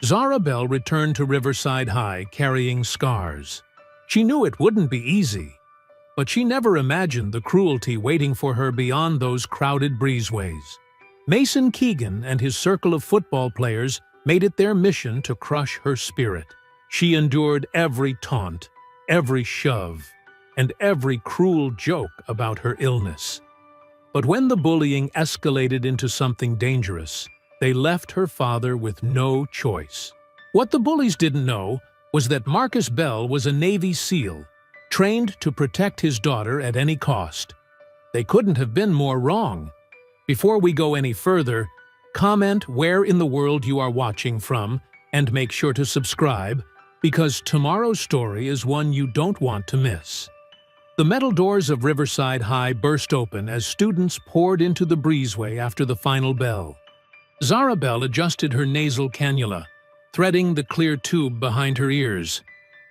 Zara Bell returned to Riverside High carrying scars. She knew it wouldn't be easy, but she never imagined the cruelty waiting for her beyond those crowded breezeways. Mason Keegan and his circle of football players made it their mission to crush her spirit. She endured every taunt, every shove, and every cruel joke about her illness. But when the bullying escalated into something dangerous, they left her father with no choice. What the bullies didn't know was that Marcus Bell was a Navy SEAL, trained to protect his daughter at any cost. They couldn't have been more wrong. Before we go any further, comment where in the world you are watching from and make sure to subscribe, because tomorrow's story is one you don't want to miss. The metal doors of Riverside High burst open as students poured into the breezeway after the final bell. Zara Bell adjusted her nasal cannula, threading the clear tube behind her ears.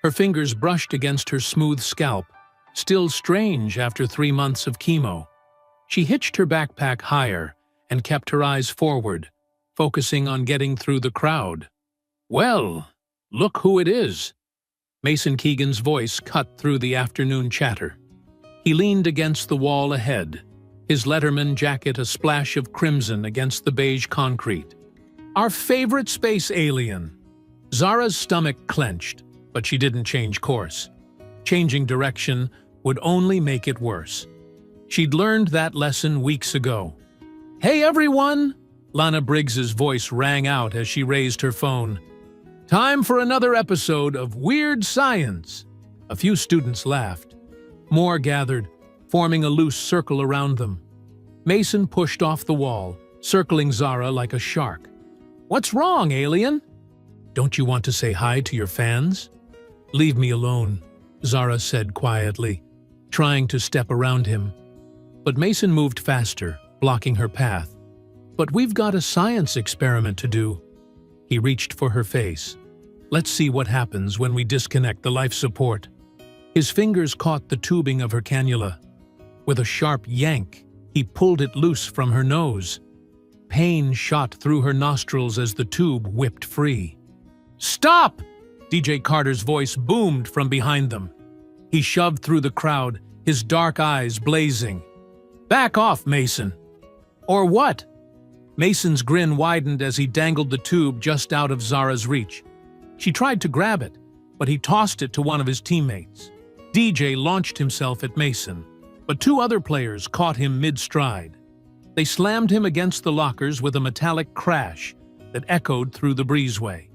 Her fingers brushed against her smooth scalp, still strange after 3 months of chemo. She hitched her backpack higher and kept her eyes forward, focusing on getting through the crowd. "Well, look who it is." Mason Keegan's voice cut through the afternoon chatter. He leaned against the wall ahead, his Letterman jacket a splash of crimson against the beige concrete. "Our favorite space alien." Zara's stomach clenched, but she didn't change course. Changing direction would only make it worse. She'd learned that lesson weeks ago. "Hey everyone!" Lana Briggs's voice rang out as she raised her phone. "Time for another episode of Weird Science." A few students laughed. More gathered, forming a loose circle around them. Mason pushed off the wall, circling Zara like a shark. "What's wrong, alien?" "Don't you want to say hi to your fans?" "Leave me alone," Zara said quietly, trying to step around him. But Mason moved faster, blocking her path. "But we've got a science experiment to do." He reached for her face. "Let's see what happens when we disconnect the life support." His fingers caught the tubing of her cannula. With a sharp yank, he pulled it loose from her nose. Pain shot through her nostrils as the tube whipped free. "Stop!" DJ Carter's voice boomed from behind them. He shoved through the crowd, his dark eyes blazing. "Back off, Mason." "Or what?" Mason's grin widened as he dangled the tube just out of Zara's reach. She tried to grab it, but he tossed it to one of his teammates. DJ launched himself at Mason, but 2 other players caught him mid-stride. They slammed him against the lockers with a metallic crash that echoed through the breezeway.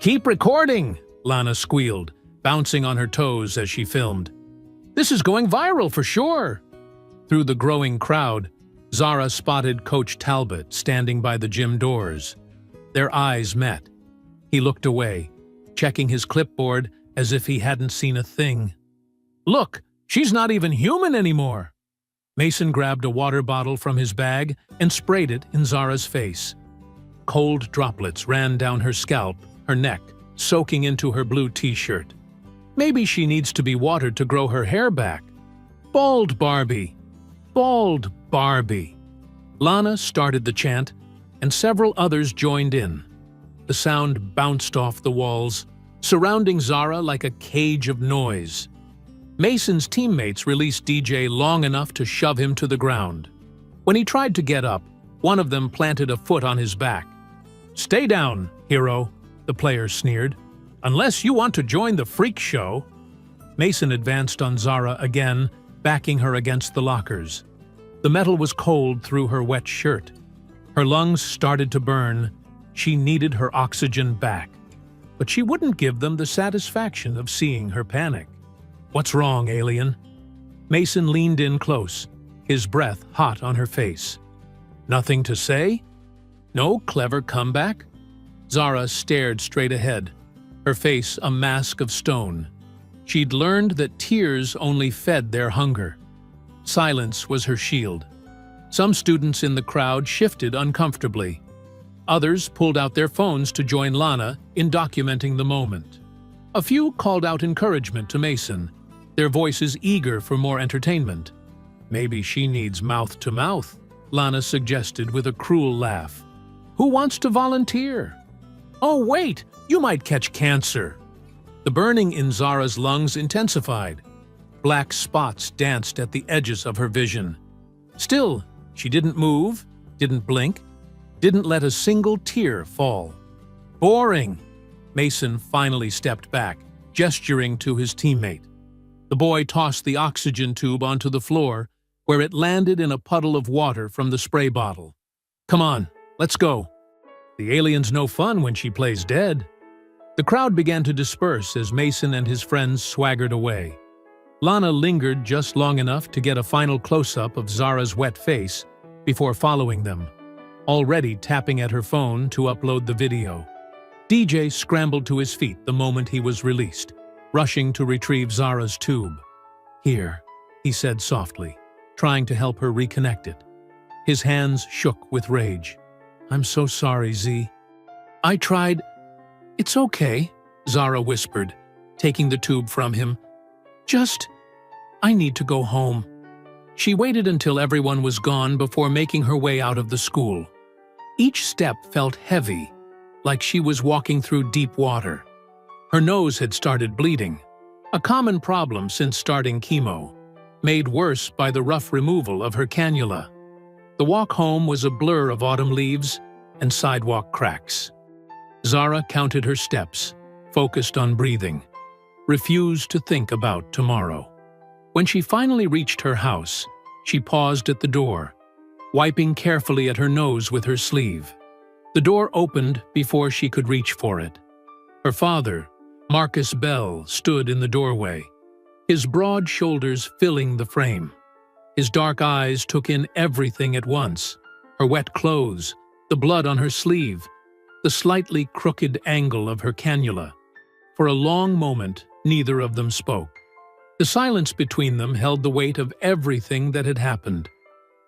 "Keep recording," Lana squealed, bouncing on her toes as she filmed. "This is going viral for sure." Through the growing crowd, Zara spotted Coach Talbot standing by the gym doors. Their eyes met. He looked away, checking his clipboard as if he hadn't seen a thing. "Look, she's not even human anymore." Mason grabbed a water bottle from his bag and sprayed it in Zara's face. Cold droplets ran down her scalp, her neck, soaking into her blue t-shirt. Maybe she needs to be watered to grow her hair back. "Bald Barbie! Bald Barbie!" Lana started the chant, and several others joined in. The sound bounced off the walls, surrounding Zara like a cage of noise. Mason's teammates released DJ long enough to shove him to the ground. When he tried to get up, one of them planted a foot on his back. "Stay down, hero," the player sneered. "Unless you want to join the freak show." Mason advanced on Zara again, backing her against the lockers. The metal was cold through her wet shirt. Her lungs started to burn. She needed her oxygen back. But she wouldn't give them the satisfaction of seeing her panic. "What's wrong, alien?" Mason leaned in close, his breath hot on her face. "Nothing to say? No clever comeback?" Zara stared straight ahead, her face a mask of stone. She'd learned that tears only fed their hunger. Silence was her shield. Some students in the crowd shifted uncomfortably. Others pulled out their phones to join Lana in documenting the moment. A few called out encouragement to Mason, their voices eager for more entertainment. "Maybe she needs mouth-to-mouth," Lana suggested with a cruel laugh. "Who wants to volunteer?" "Oh, wait! You might catch cancer!" The burning in Zara's lungs intensified. Black spots danced at the edges of her vision. Still, she didn't move, didn't blink, didn't let a single tear fall. "Boring!" Mason finally stepped back, gesturing to his teammate. The boy tossed the oxygen tube onto the floor, where it landed in a puddle of water from the spray bottle. "Come on, let's go. The alien's no fun when she plays dead." The crowd began to disperse as Mason and his friends swaggered away. Lana lingered just long enough to get a final close-up of Zara's wet face before following them, already tapping at her phone to upload the video. DJ scrambled to his feet the moment he was released, rushing to retrieve Zara's tube. "Here," he said softly, trying to help her reconnect it. His hands shook with rage. "I'm so sorry, Z. I tried." "It's okay," Zara whispered, taking the tube from him. I need to go home." She waited until everyone was gone before making her way out of the school. Each step felt heavy, like she was walking through deep water. Her nose had started bleeding, a common problem since starting chemo, made worse by the rough removal of her cannula. The walk home was a blur of autumn leaves and sidewalk cracks. Zara counted her steps, focused on breathing, refused to think about tomorrow. When she finally reached her house, she paused at the door, wiping carefully at her nose with her sleeve. The door opened before she could reach for it. Her father, Marcus Bell, stood in the doorway, his broad shoulders filling the frame. His dark eyes took in everything at once: her wet clothes, the blood on her sleeve, the slightly crooked angle of her cannula. For a long moment, neither of them spoke. The silence between them held the weight of everything that had happened,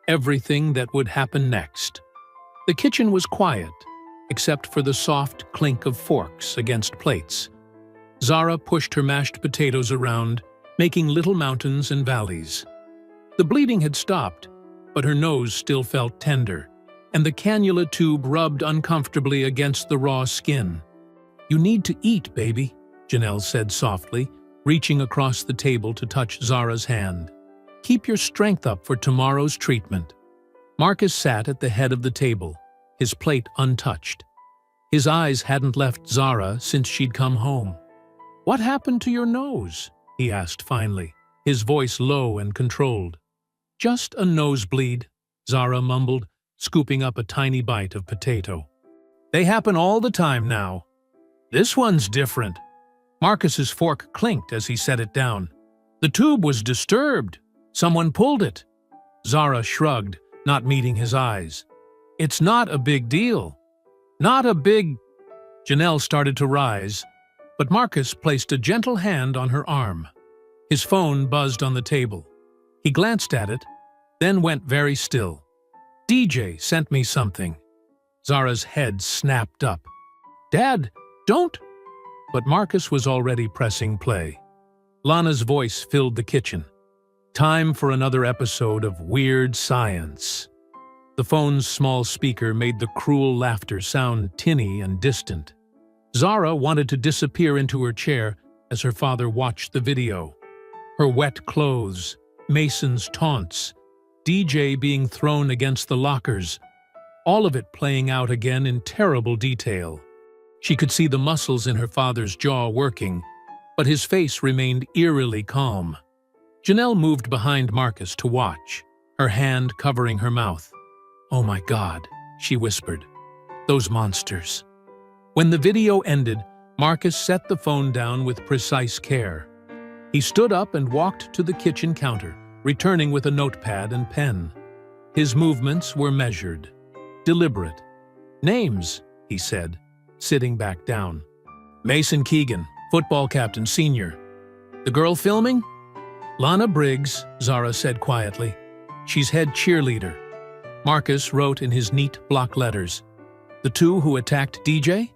everything that would happen next. The kitchen was quiet, except for the soft clink of forks against plates. Zara pushed her mashed potatoes around, making little mountains and valleys. The bleeding had stopped, but her nose still felt tender, and the cannula tube rubbed uncomfortably against the raw skin. "You need to eat, baby," Janelle said softly, reaching across the table to touch Zara's hand. "Keep your strength up for tomorrow's treatment." Marcus sat at the head of the table, his plate untouched. His eyes hadn't left Zara since she'd come home. "What happened to your nose?" he asked finally, his voice low and controlled. "Just a nosebleed," Zara mumbled, scooping up a tiny bite of potato. "They happen all the time now." "This one's different." Marcus's fork clinked as he set it down. "The tube was disturbed. Someone pulled it." Zara shrugged, not meeting his eyes. "It's not a big deal." "Not a big—" Janelle started to rise, but Marcus placed a gentle hand on her arm. His phone buzzed on the table. He glanced at it, then went very still. "DJ sent me something." Zara's head snapped up. "Dad, don't—" But Marcus was already pressing play. Lana's voice filled the kitchen. Time for another episode of Weird Science. The phone's small speaker made the cruel laughter sound tinny and distant. Zara wanted to disappear into her chair as her father watched the video. Her wet clothes, Mason's taunts, DJ being thrown against the lockers, all of it playing out again in terrible detail. She could see the muscles in her father's jaw working, but his face remained eerily calm. Janelle moved behind Marcus to watch, her hand covering her mouth. "Oh my God," she whispered. "Those monsters." When the video ended, Marcus set the phone down with precise care. He stood up and walked to the kitchen counter, returning with a notepad and pen. His movements were measured, deliberate. "Names," he said, sitting back down. "Mason Keegan, football captain, senior." "The girl filming?" "Lana Briggs," Zara said quietly. "She's head cheerleader." Marcus wrote in his neat block letters. "The two who attacked DJ?"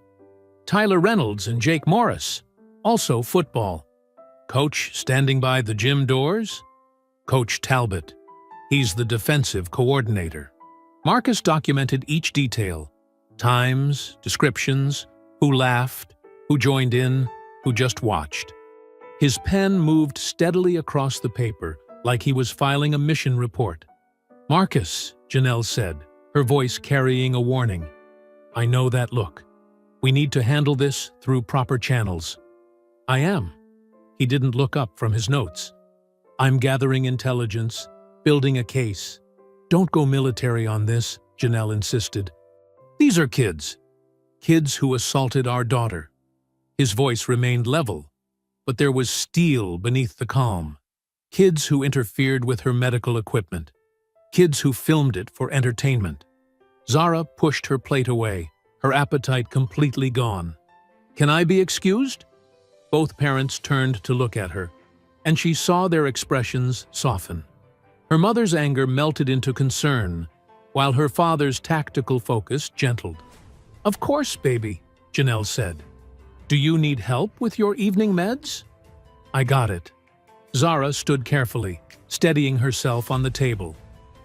"Tyler Reynolds and Jake Morris, also football." "Coach standing by the gym doors?" "Coach Talbot. He's the defensive coordinator." Marcus documented each detail: times, descriptions, who laughed, who joined in, who just watched. His pen moved steadily across the paper, like he was filing a mission report. "Marcus," Janelle said, her voice carrying a warning. "I know that look. We need to handle this through proper channels." "I am." He didn't look up from his notes. "I'm gathering intelligence, building a case." "Don't go military on this," Janelle insisted. "These are kids. Kids who assaulted our daughter." His voice remained level, but there was steel beneath the calm. Kids who interfered with her medical equipment. Kids who filmed it for entertainment. Zara pushed her plate away, her appetite completely gone. "Can I be excused?" Both parents turned to look at her, and she saw their expressions soften. Her mother's anger melted into concern, while her father's tactical focus gentled. "Of course, baby," Janelle said. "Do you need help with your evening meds?" "I got it." Zara stood carefully, steadying herself on the table.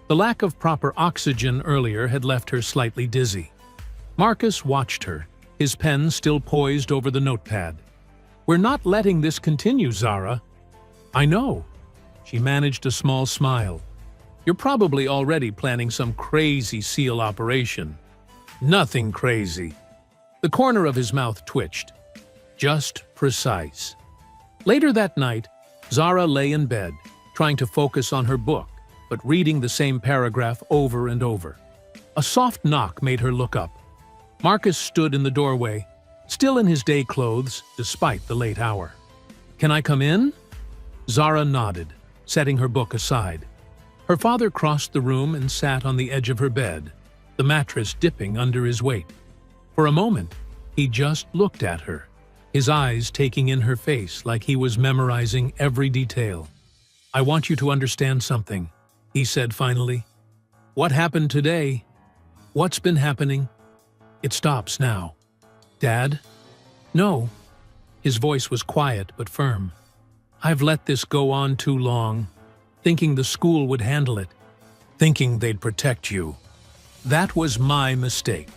The lack of proper oxygen earlier had left her slightly dizzy. Marcus watched her, his pen still poised over the notepad. "We're not letting this continue, Zara." "I know." She managed a small smile. "You're probably already planning some crazy SEAL operation." "Nothing crazy." The corner of his mouth twitched. "Just precise." Later that night, Zara lay in bed, trying to focus on her book, but reading the same paragraph over and over. A soft knock made her look up. Marcus stood in the doorway, still in his day clothes despite the late hour. "Can I come in?" Zara nodded, setting her book aside. Her father crossed the room and sat on the edge of her bed, the mattress dipping under his weight. For a moment, he just looked at her, his eyes taking in her face like he was memorizing every detail. "I want you to understand something," he said finally. "What happened today? What's been happening? It stops now." "Dad?" "No." His voice was quiet but firm. "I've let this go on too long, thinking the school would handle it, thinking they'd protect you. That was my mistake."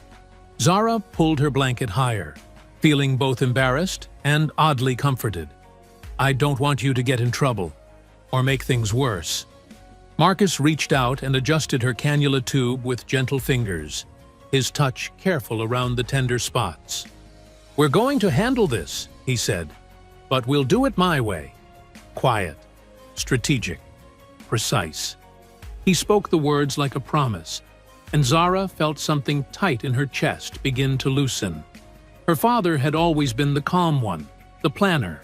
Zara pulled her blanket higher, feeling both embarrassed and oddly comforted. "I don't want you to get in trouble, or make things worse." Marcus reached out and adjusted her cannula tube with gentle fingers, his touch careful around the tender spots. "We're going to handle this," he said, "but we'll do it my way. Quiet, strategic, precise." He spoke the words like a promise, and Zara felt something tight in her chest begin to loosen. Her father had always been the calm one, the planner,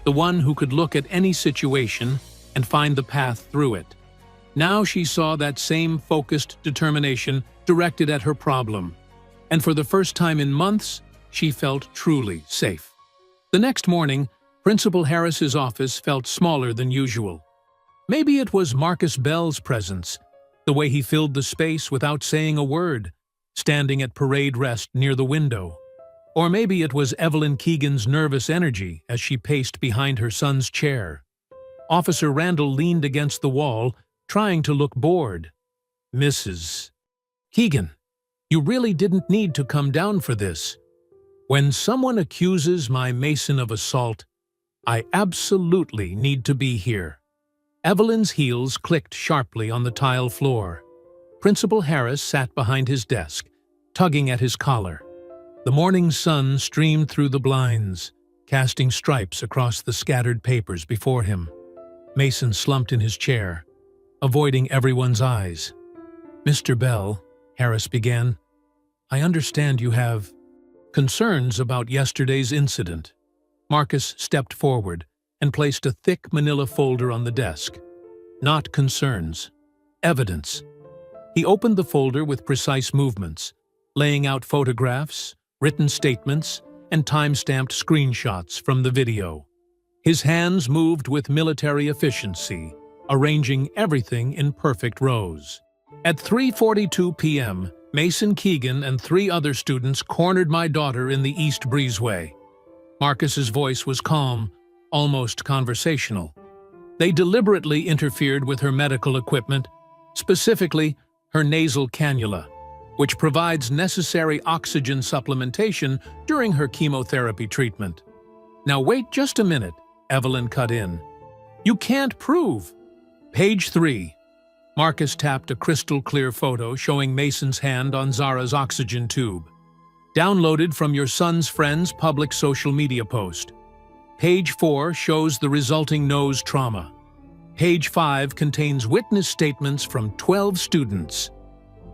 the one who could look at any situation and find the path through it. Now she saw that same focused determination directed at her problem, and for the first time in months, she felt truly safe. The next morning, Principal Harris's office felt smaller than usual. Maybe it was Marcus Bell's presence, the way he filled the space without saying a word, standing at parade rest near the window. Or maybe it was Evelyn Keegan's nervous energy as she paced behind her son's chair. Officer Randall leaned against the wall, trying to look bored. "Mrs. Keegan, you really didn't need to come down for this. When someone accuses my Mason of assault, I absolutely need to be here." Evelyn's heels clicked sharply on the tile floor. Principal Harris sat behind his desk, tugging at his collar. The morning sun streamed through the blinds, casting stripes across the scattered papers before him. Mason slumped in his chair, avoiding everyone's eyes. "Mr. Bell," Harris began, "I understand you have concerns about yesterday's incident." Marcus stepped forward and placed a thick manila folder on the desk. Not concerns. Evidence. He opened the folder with precise movements, laying out photographs, written statements, and time-stamped screenshots from the video. His hands moved with military efficiency, arranging everything in perfect rows. At 3:42 p.m., Mason Keegan and 3 other students cornered my daughter in the East Breezeway. Marcus's voice was calm, almost conversational. They deliberately interfered with her medical equipment, specifically her nasal cannula, which provides necessary oxygen supplementation during her chemotherapy treatment. Now wait just a minute, Evelyn cut in. You can't prove. Page 3. Marcus tapped a crystal-clear photo showing Mason's hand on Zara's oxygen tube. Downloaded from your son's friend's public social media post. Page 4 shows the resulting nose trauma. Page 5 contains witness statements from 12 students.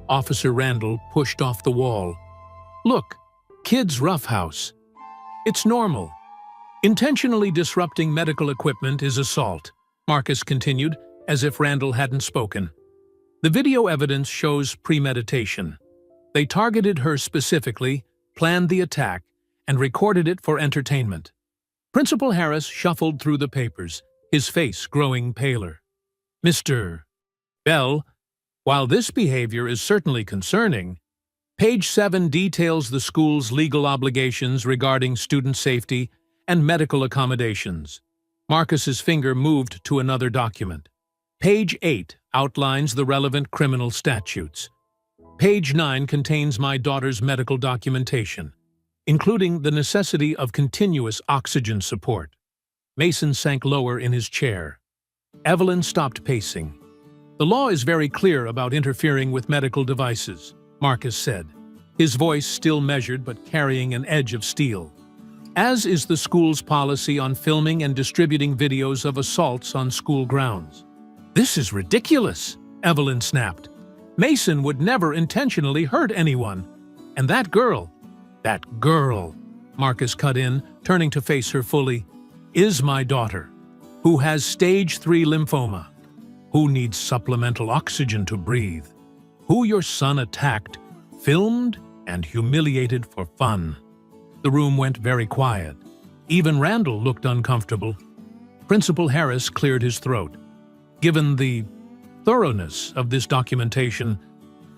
Officer Randall pushed off the wall. Look, kid's roughhouse. It's normal. Intentionally disrupting medical equipment is assault, Marcus continued, as if Randall hadn't spoken. The video evidence shows premeditation. They targeted her specifically, planned the attack, and recorded it for entertainment. Principal Harris shuffled through the papers, his face growing paler. Mr. Bell, while this behavior is certainly concerning, page 7 details the school's legal obligations regarding student safety and medical accommodations. Marcus's finger moved to another document. Page 8 outlines the relevant criminal statutes. Page 9 contains my daughter's medical documentation, including the necessity of continuous oxygen support. Mason sank lower in his chair. Evelyn stopped pacing. The law is very clear about interfering with medical devices, Marcus said, his voice still measured but carrying an edge of steel. As is the school's policy on filming and distributing videos of assaults on school grounds. This is ridiculous, Evelyn snapped. Mason would never intentionally hurt anyone. And that girl, Marcus cut in, turning to face her fully, is my daughter, who has stage 3 lymphoma, who needs supplemental oxygen to breathe, who your son attacked, filmed, and humiliated for fun. The room went very quiet. Even Randall looked uncomfortable. Principal Harris cleared his throat. Given the thoroughness of this documentation,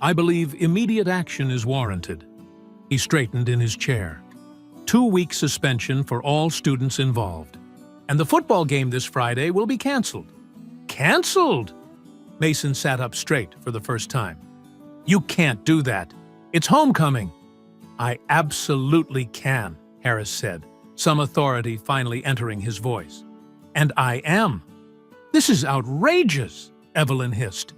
I believe immediate action is warranted. He straightened in his chair. 2-week suspension for all students involved. And the football game this Friday will be canceled. Canceled? Mason sat up straight for the first time. You can't do that. It's homecoming. I absolutely can, Harris said, some authority finally entering his voice. And I am. This is outrageous, Evelyn hissed.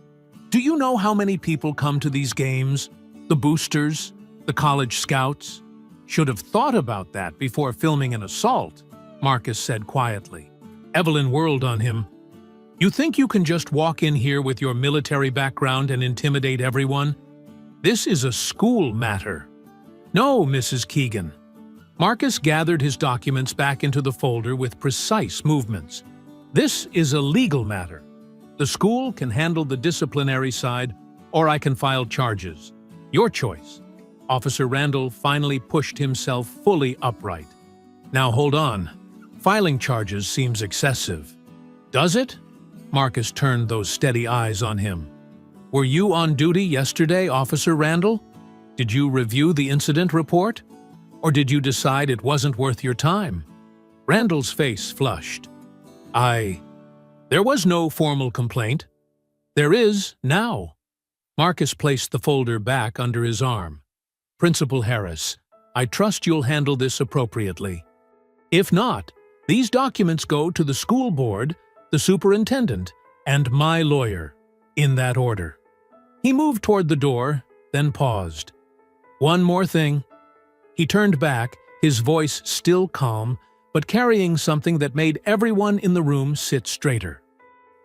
Do you know how many people come to these games? The boosters, the college scouts? Should have thought about that before filming an assault, Marcus said quietly. Evelyn whirled on him. You think you can just walk in here with your military background and intimidate everyone? This is a school matter. No, Mrs. Keegan. Marcus gathered his documents back into the folder with precise movements. This is a legal matter. The school can handle the disciplinary side, or I can file charges. Your choice. Officer Randall finally pushed himself fully upright. Now hold on. Filing charges seems excessive. Does it? Marcus turned those steady eyes on him. Were you on duty yesterday, Officer Randall? Did you review the incident report? Or did you decide it wasn't worth your time? Randall's face flushed. There was no formal complaint. There is now. Marcus placed the folder back under his arm. Principal Harris, I trust you'll handle this appropriately. If not, these documents go to the school board, the superintendent, and my lawyer, in that order. He moved toward the door, then paused. One more thing. He turned back, his voice still calm, but carrying something that made everyone in the room sit straighter.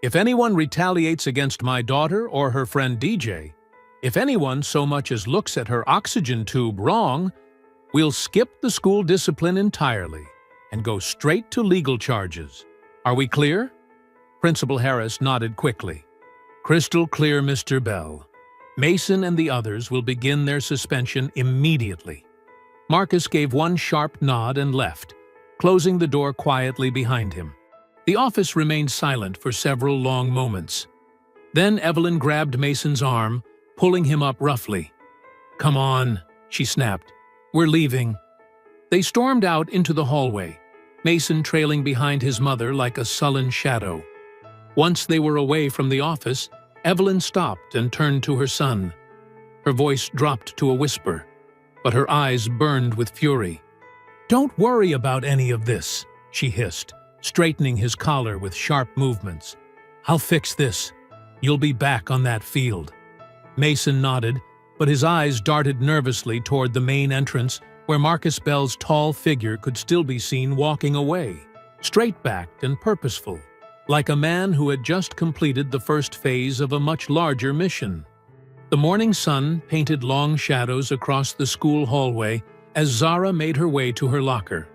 If anyone retaliates against my daughter or her friend DJ, if anyone so much as looks at her oxygen tube wrong, we'll skip the school discipline entirely and go straight to legal charges. Are we clear? Principal Harris nodded quickly. Crystal clear, Mr. Bell. Mason and the others will begin their suspension immediately. Marcus gave one sharp nod and left, closing the door quietly behind him. The office remained silent for several long moments. Then Evelyn grabbed Mason's arm, pulling him up roughly. Come on, she snapped. We're leaving. They stormed out into the hallway, Mason trailing behind his mother like a sullen shadow. Once they were away from the office, Evelyn stopped and turned to her son. Her voice dropped to a whisper, but her eyes burned with fury. "Don't worry about any of this," she hissed, straightening his collar with sharp movements. "I'll fix this. You'll be back on that field." Mason nodded, but his eyes darted nervously toward the main entrance where Marcus Bell's tall figure could still be seen walking away, straight-backed and purposeful, like a man who had just completed the first phase of a much larger mission. The morning sun painted long shadows across the school hallway as Zara made her way to her locker.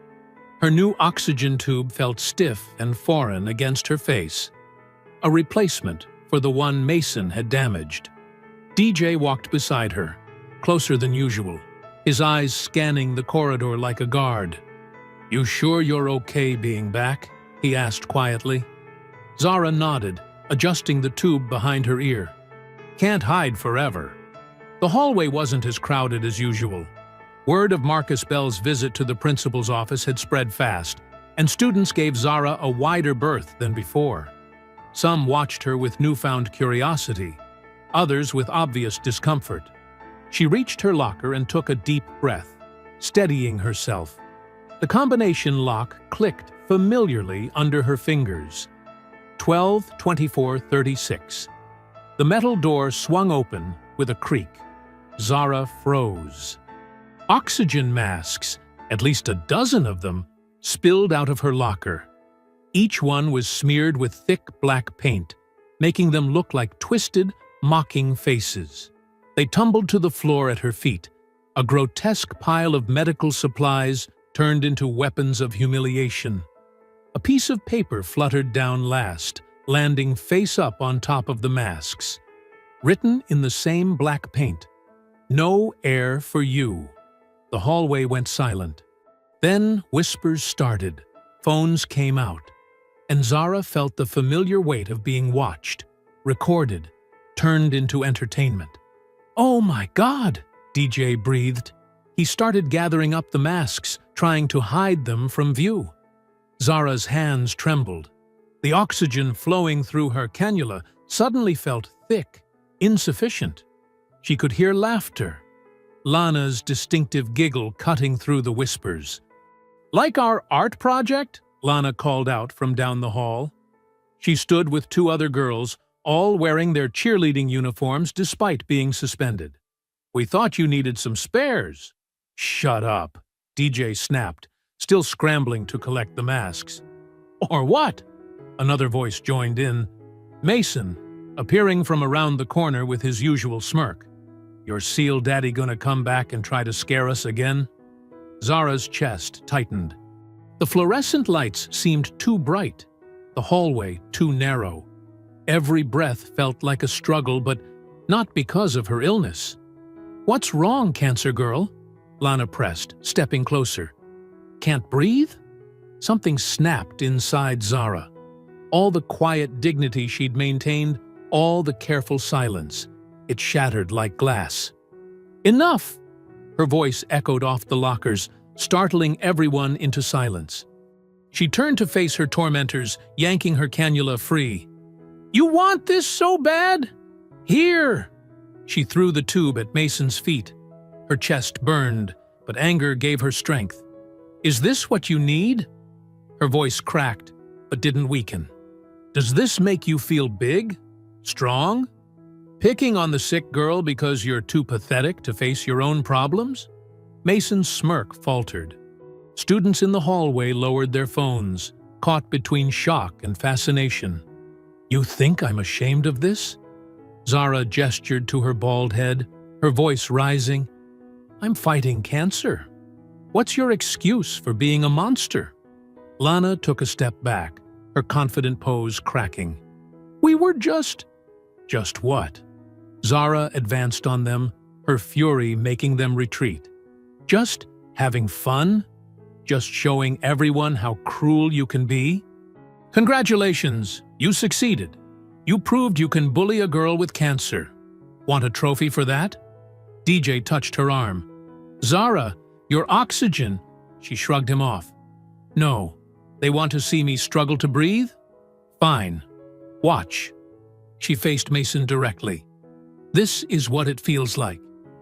Her new oxygen tube felt stiff and foreign against her face, a replacement for the one Mason had damaged. DJ walked beside her, closer than usual, his eyes scanning the corridor like a guard. "You sure you're okay being back?" he asked quietly. Zara nodded, adjusting the tube behind her ear. "Can't hide forever." The hallway wasn't as crowded as usual. Word of Marcus Bell's visit to the principal's office had spread fast, and students gave Zara a wider berth than before. Some watched her with newfound curiosity, others with obvious discomfort. She reached her locker and took a deep breath, steadying herself. The combination lock clicked familiarly under her fingers. 12-24-36. The metal door swung open with a creak. Zara froze. Oxygen masks, at least a dozen of them, spilled out of her locker. Each one was smeared with thick black paint, making them look like twisted, mocking faces. They tumbled to the floor at her feet, a grotesque pile of medical supplies turned into weapons of humiliation. A piece of paper fluttered down last, landing face up on top of the masks. Written in the same black paint, "No air for you." The hallway went silent. Then whispers started, phones came out, and Zara felt the familiar weight of being watched, recorded, turned into entertainment. "Oh my God!" DJ breathed. He started gathering up the masks, trying to hide them from view. Zara's hands trembled. The oxygen flowing through her cannula suddenly felt thick, insufficient. She could hear laughter, Lana's distinctive giggle cutting through the whispers. "Like our art project?" Lana called out from down the hall. She stood with two other girls, all wearing their cheerleading uniforms despite being suspended. "We thought you needed some spares." "Shut up," DJ snapped, still scrambling to collect the masks. "Or what?" Another voice joined in. Mason, appearing from around the corner with his usual smirk. "Your seal daddy gonna come back and try to scare us again?" Zara's chest tightened. The fluorescent lights seemed too bright, the hallway too narrow. Every breath felt like a struggle, but not because of her illness. "What's wrong, Cancer Girl?" Lana pressed, stepping closer. "Can't breathe?" Something snapped inside Zara. All the quiet dignity she'd maintained, all the careful silence. It shattered like glass. "Enough!" Her voice echoed off the lockers, startling everyone into silence. She turned to face her tormentors, yanking her cannula free. "You want this so bad? Here!" She threw the tube at Mason's feet. Her chest burned, but anger gave her strength. "Is this what you need?" Her voice cracked, but didn't weaken. "Does this make you feel big? Strong? Picking on the sick girl because you're too pathetic to face your own problems?" Mason's smirk faltered. Students in the hallway lowered their phones, caught between shock and fascination. "You think I'm ashamed of this?" Zara gestured to her bald head, her voice rising. "I'm fighting cancer. What's your excuse for being a monster?" Lana took a step back, her confident pose cracking. "We were just..." "Just what?" Zara advanced on them, her fury making them retreat. "Just having fun? Just showing everyone how cruel you can be? Congratulations, you succeeded. You proved you can bully a girl with cancer. Want a trophy for that?" DJ touched her arm. "Zara, your oxygen..." She shrugged him off. "No, they want to see me struggle to breathe? Fine. Watch." She faced Mason directly. "This is what it feels like.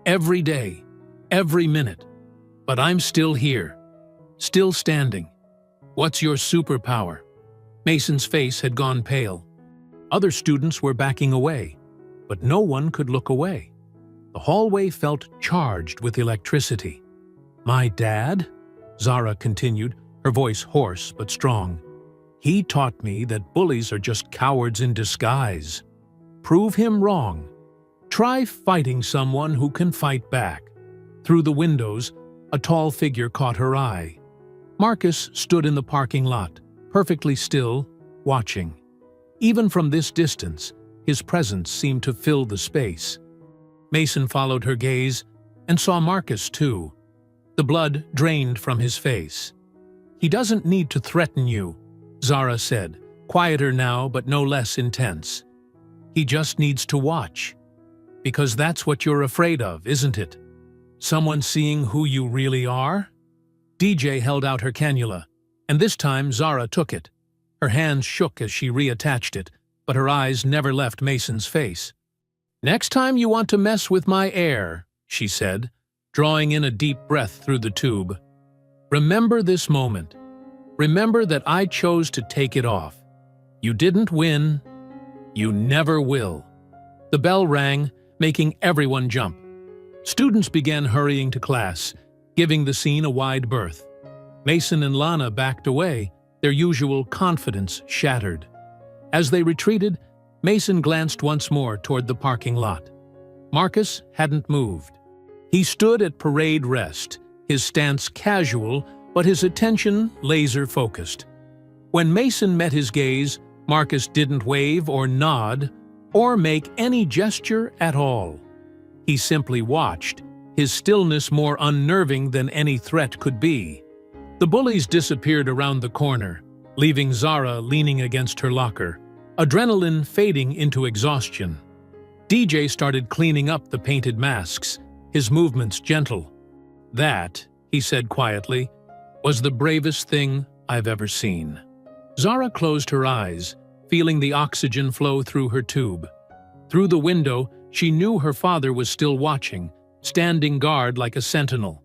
Every day, every minute. But I'm still here, still standing. What's your superpower? Mason's face had gone pale. Other students were backing away, but no one could look away. The hallway felt charged with electricity. My dad? Zara continued, her voice hoarse but strong. He taught me that bullies are just cowards in disguise. Prove him wrong. Try fighting someone who can fight back. Through the windows, a tall figure caught her eye. Marcus stood in the parking lot, perfectly still, watching. Even from this distance, his presence seemed to fill the space. Mason followed her gaze and saw Marcus too. The blood drained from his face. He doesn't need to threaten you, Zara said, quieter now but no less intense. He just needs to watch. Because that's what you're afraid of, isn't it? Someone seeing who you really are? DJ held out her cannula, and this time Zara took it. Her hands shook as she reattached it, but her eyes never left Mason's face. Next time you want to mess with my air, she said, drawing in a deep breath through the tube. Remember this moment. Remember that I chose to take it off. You didn't win. You never will. The bell rang, making everyone jump. Students began hurrying to class, giving the scene a wide berth. Mason and Lana backed away, their usual confidence shattered. As they retreated, Mason glanced once more toward the parking lot. Marcus hadn't moved. He stood at parade rest, his stance casual, but his attention laser-focused. When Mason met his gaze, Marcus didn't wave or nod or make any gesture at all. He simply watched, his stillness more unnerving than any threat could be. The bullies disappeared around the corner, leaving Zara leaning against her locker, adrenaline fading into exhaustion. DJ started cleaning up the painted masks, his movements gentle. That, he said quietly, was the bravest thing I've ever seen. Zara closed her eyes, feeling the oxygen flow through her tube. Through the window, she knew her father was still watching, standing guard like a sentinel.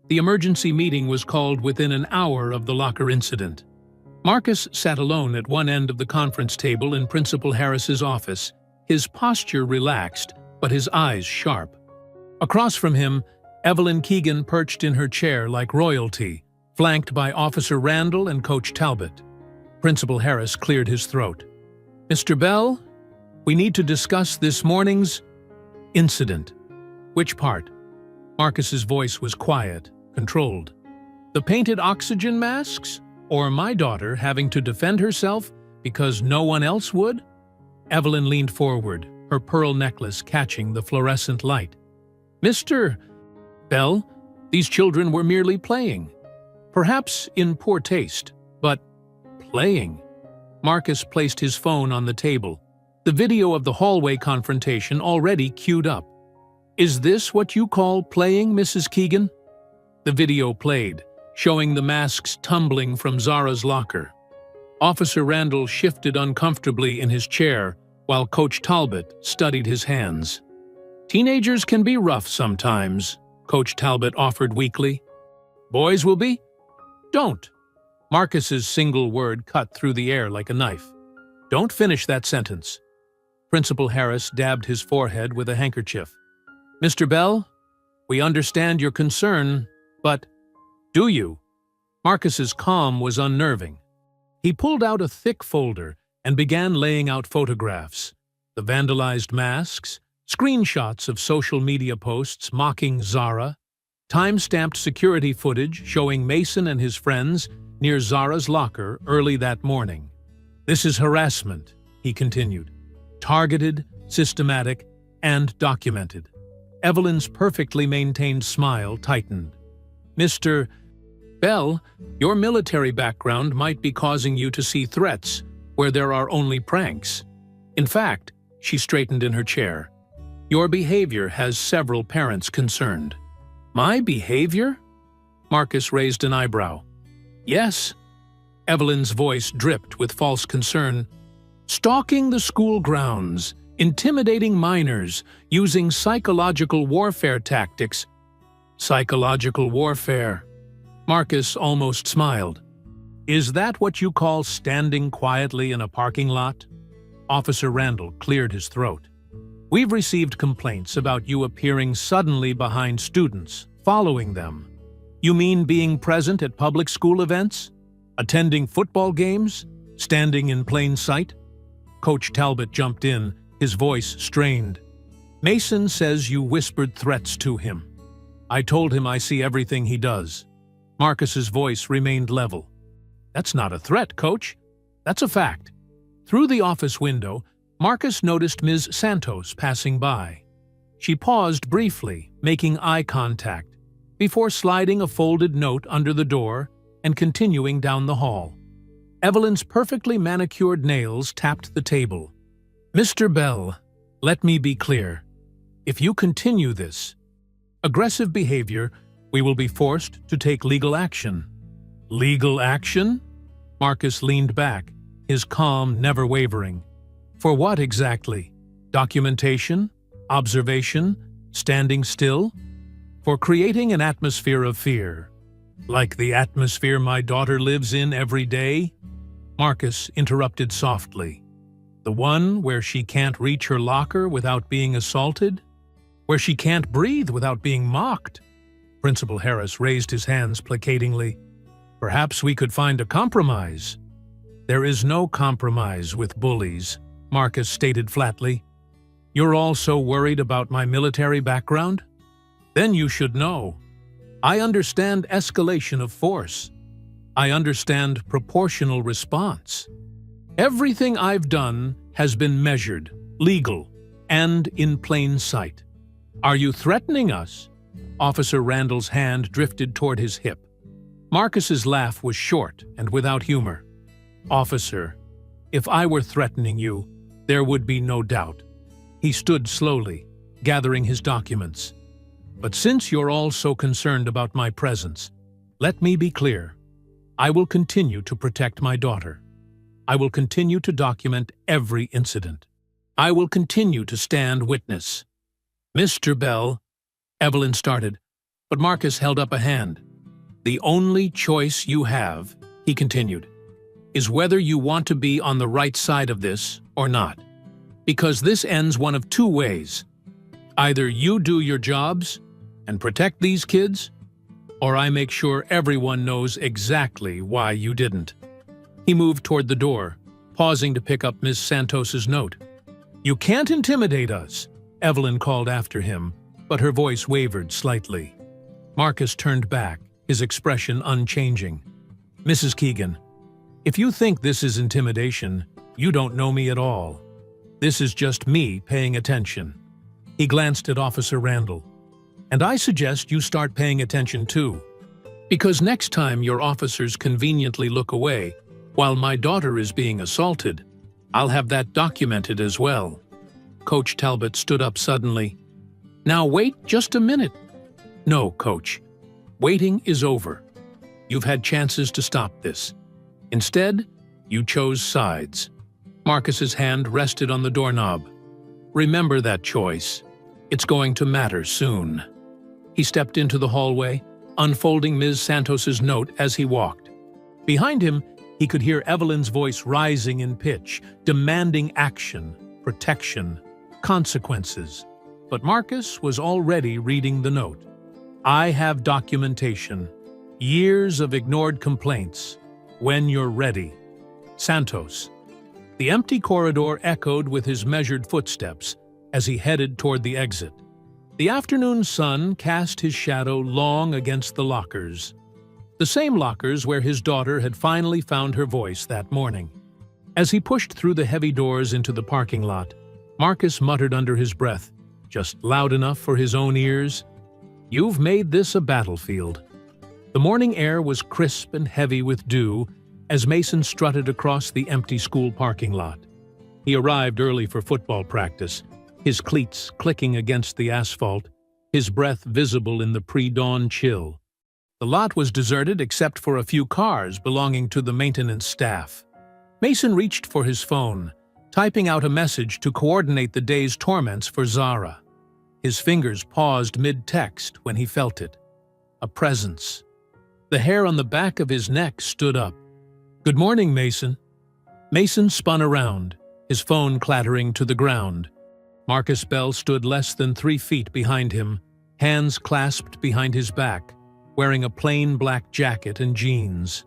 The emergency meeting was called within an hour of the locker incident. Marcus sat alone at one end of the conference table in Principal Harris's office, his posture relaxed, but his eyes sharp. Across from him, Evelyn Keegan perched in her chair like royalty, flanked by Officer Randall and Coach Talbot. Principal Harris cleared his throat. Mr. Bell, we need to discuss this morning's incident. Which part? Marcus's voice was quiet, controlled. The painted oxygen masks? Or my daughter having to defend herself because no one else would? Evelyn leaned forward, her pearl necklace catching the fluorescent light. Mr. Bell, these children were merely playing. Perhaps in poor taste, but playing. Marcus placed his phone on the table, the video of the hallway confrontation already queued up. Is this what you call playing, Mrs. Keegan? The video played, showing the masks tumbling from Zara's locker. Officer Randall shifted uncomfortably in his chair while Coach Talbot studied his hands. Teenagers can be rough sometimes, Coach Talbot offered weakly. Boys will be? Don't. Marcus's single word cut through the air like a knife. Don't finish that sentence. Principal Harris dabbed his forehead with a handkerchief. Mr. Bell, we understand your concern, but do you? Marcus's calm was unnerving. He pulled out a thick folder and began laying out photographs. The vandalized masks, screenshots of social media posts mocking Zara, time-stamped security footage showing Mason and his friends near Zara's locker early that morning. This is harassment, he continued. Targeted, systematic, and documented. Evelyn's perfectly maintained smile tightened. Mr. Bell, your military background might be causing you to see threats where there are only pranks. In fact, she straightened in her chair, your behavior has several parents concerned. My behavior? Marcus raised an eyebrow. Yes. Evelyn's voice dripped with false concern. Stalking the school grounds, intimidating minors, using psychological warfare tactics. Psychological warfare. Marcus almost smiled. Is that what you call standing quietly in a parking lot? Officer Randall cleared his throat. We've received complaints about you appearing suddenly behind students, following them. You mean being present at public school events? Attending football games? Standing in plain sight? Coach Talbot jumped in, his voice strained. Mason says you whispered threats to him. I told him I see everything he does. Marcus's voice remained level. That's not a threat, Coach. That's a fact. Through the office window, Marcus noticed Ms. Santos passing by. She paused briefly, making eye contact, before sliding a folded note under the door and continuing down the hall. Evelyn's perfectly manicured nails tapped the table. Mr. Bell, let me be clear. If you continue this aggressive behavior, we will be forced to take legal action. Legal action? Marcus leaned back, his calm never wavering. For what exactly? Documentation? Observation? Standing still? For creating an atmosphere of fear. Like the atmosphere my daughter lives in every day? Marcus interrupted softly. The one where she can't reach her locker without being assaulted? Where she can't breathe without being mocked? Principal Harris raised his hands placatingly. Perhaps we could find a compromise. There is no compromise with bullies, Marcus stated flatly. You're all so worried about my military background? Then you should know. I understand escalation of force. I understand proportional response. Everything I've done has been measured, legal, and in plain sight. Are you threatening us? Officer Randall's hand drifted toward his hip. Marcus's laugh was short and without humor. Officer, if I were threatening you, there would be no doubt. He stood slowly, gathering his documents. But since you're all so concerned about my presence, let me be clear. I will continue to protect my daughter. I will continue to document every incident. I will continue to stand witness. Mr. Bell, Evelyn started, but Marcus held up a hand. The only choice you have, he continued, is whether you want to be on the right side of this or not. Because this ends one of two ways. Either you do your jobs and protect these kids, or I make sure everyone knows exactly why you didn't. He moved toward the door, pausing to pick up Ms. Santos's note. You can't intimidate us, Evelyn called after him, but her voice wavered slightly. Marcus turned back, his expression unchanging. Mrs. Keegan, if you think this is intimidation, you don't know me at all. This is just me paying attention. He glanced at Officer Randall. And I suggest you start paying attention too. Because next time your officers conveniently look away while my daughter is being assaulted, I'll have that documented as well. Coach Talbot stood up suddenly. Now wait just a minute. No, Coach. Waiting is over. You've had chances to stop this. Instead, you chose sides. Marcus's hand rested on the doorknob. Remember that choice. It's going to matter soon. He stepped into the hallway, unfolding Ms. Santos's note as he walked. Behind him, he could hear Evelyn's voice rising in pitch, demanding action, protection, consequences. But Marcus was already reading the note. I have documentation. Years of ignored complaints. When you're ready. Santos. The empty corridor echoed with his measured footsteps as he headed toward the exit. The afternoon sun cast his shadow long against the lockers. The same lockers where his daughter had finally found her voice that morning. As he pushed through the heavy doors into the parking lot, Marcus muttered under his breath, just loud enough for his own ears, "You've made this a battlefield." The morning air was crisp and heavy with dew as Mason strutted across the empty school parking lot. He arrived early for football practice, his cleats clicking against the asphalt, his breath visible in the pre-dawn chill. The lot was deserted except for a few cars belonging to the maintenance staff. Mason reached for his phone, typing out a message to coordinate the day's torments for Zara. His fingers paused mid-text when he felt it. A presence. The hair on the back of his neck stood up. "Good morning, Mason." Mason spun around, his phone clattering to the ground. Marcus Bell stood less than 3 feet behind him, hands clasped behind his back, wearing a plain black jacket and jeans.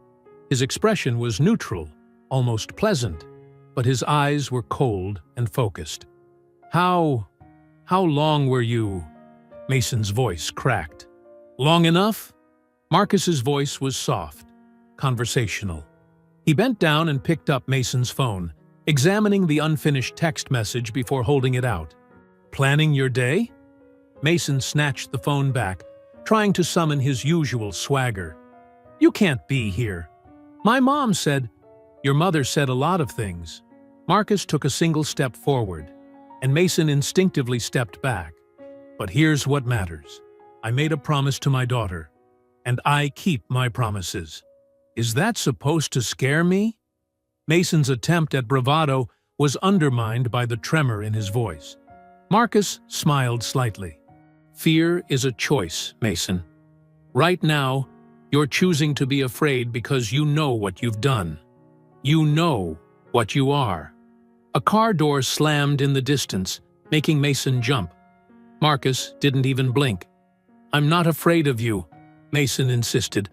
His expression was neutral, almost pleasant, but his eyes were cold and focused. How long were you?" Mason's voice cracked. "Long enough?" Marcus's voice was soft, conversational. He bent down and picked up Mason's phone, examining the unfinished text message before holding it out. "Planning your day?" Mason snatched the phone back, trying to summon his usual swagger. "You can't be here. My mom said—" "Your mother said a lot of things." Marcus took a single step forward, and Mason instinctively stepped back. "But here's what matters. I made a promise to my daughter, and I keep my promises. Is that supposed to scare me?" Mason's attempt at bravado was undermined by the tremor in his voice. Marcus smiled slightly. "Fear is a choice, Mason. Right now, you're choosing to be afraid because you know what you've done. You know what you are." A car door slammed in the distance, making Mason jump. Marcus didn't even blink. "I'm not afraid of you," Mason insisted,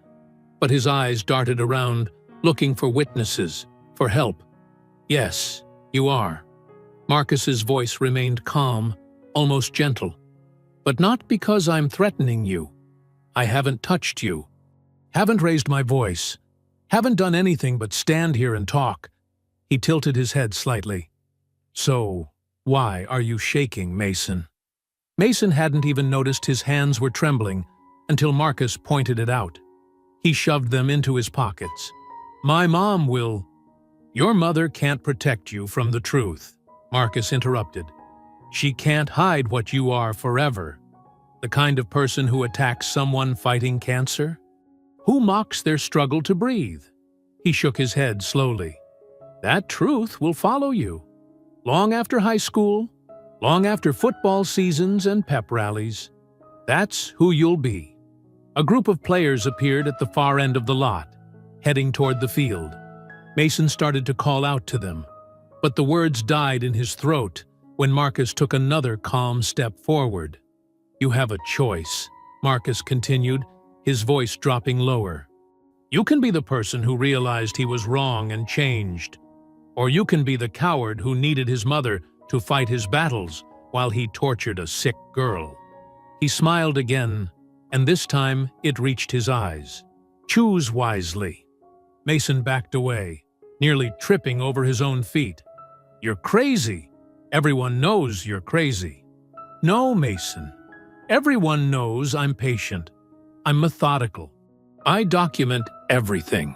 but his eyes darted around, looking for witnesses, for help. "Yes, you are." Marcus's voice remained calm, almost gentle. "But not because I'm threatening you. I haven't touched you, haven't raised my voice, haven't done anything but stand here and talk." He tilted his head slightly. "So, why are you shaking, Mason?" Mason hadn't even noticed his hands were trembling until Marcus pointed it out. He shoved them into his pockets. "My mom will—" "Your mother can't protect you from the truth," Marcus interrupted. "She can't hide what you are forever. The kind of person who attacks someone fighting cancer? Who mocks their struggle to breathe?" He shook his head slowly. "That truth will follow you. Long after high school, long after football seasons and pep rallies. That's who you'll be." A group of players appeared at the far end of the lot, heading toward the field. Mason started to call out to them, but the words died in his throat when Marcus took another calm step forward. "You have a choice," Marcus continued, his voice dropping lower. "You can be the person who realized he was wrong and changed. Or you can be the coward who needed his mother to fight his battles while he tortured a sick girl." He smiled again, and this time it reached his eyes. "Choose wisely." Mason backed away, nearly tripping over his own feet. "You're crazy. Everyone knows you're crazy." "No, Mason. Everyone knows I'm patient. I'm methodical. I document everything."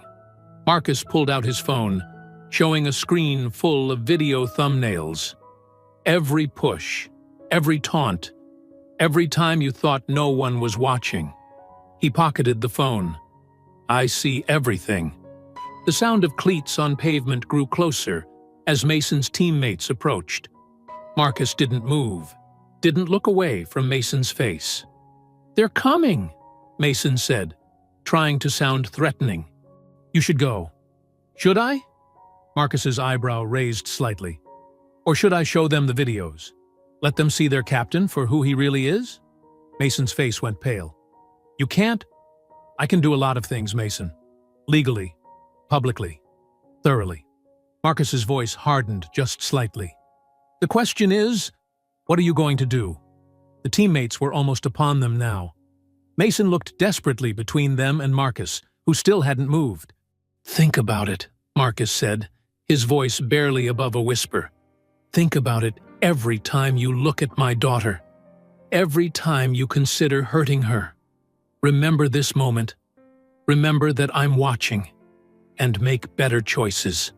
Marcus pulled out his phone, showing a screen full of video thumbnails. Every push, every taunt, every time you thought no one was watching. He pocketed the phone. "I see everything." The sound of cleats on pavement grew closer as Mason's teammates approached. Marcus didn't move, didn't look away from Mason's face. "They're coming," Mason said, trying to sound threatening. "You should go." "Should I?" Marcus's eyebrow raised slightly. "Or should I show them the videos? Let them see their captain for who he really is?" Mason's face went pale. "You can't." "I can do a lot of things, Mason. Legally, publicly, thoroughly." Marcus's voice hardened just slightly. "The question is, what are you going to do?" The teammates were almost upon them now. Mason looked desperately between them and Marcus, who still hadn't moved. "Think about it," Marcus said, his voice barely above a whisper. "Think about it every time you look at my daughter. Every time you consider hurting her. Remember this moment. Remember that I'm watching. And make better choices."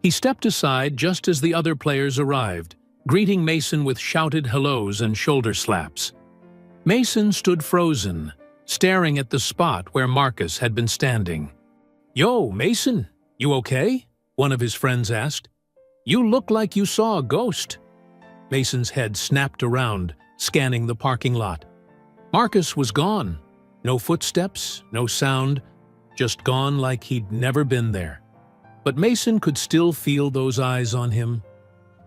He stepped aside just as the other players arrived, greeting Mason with shouted hellos and shoulder slaps. Mason stood frozen, staring at the spot where Marcus had been standing. "Yo, Mason, you okay?" one of his friends asked. You look like you saw a ghost." Mason's head snapped around, scanning the parking lot. Marcus was gone. No footsteps, no sound, just gone like he'd never been there. But Mason could still feel those eyes on him,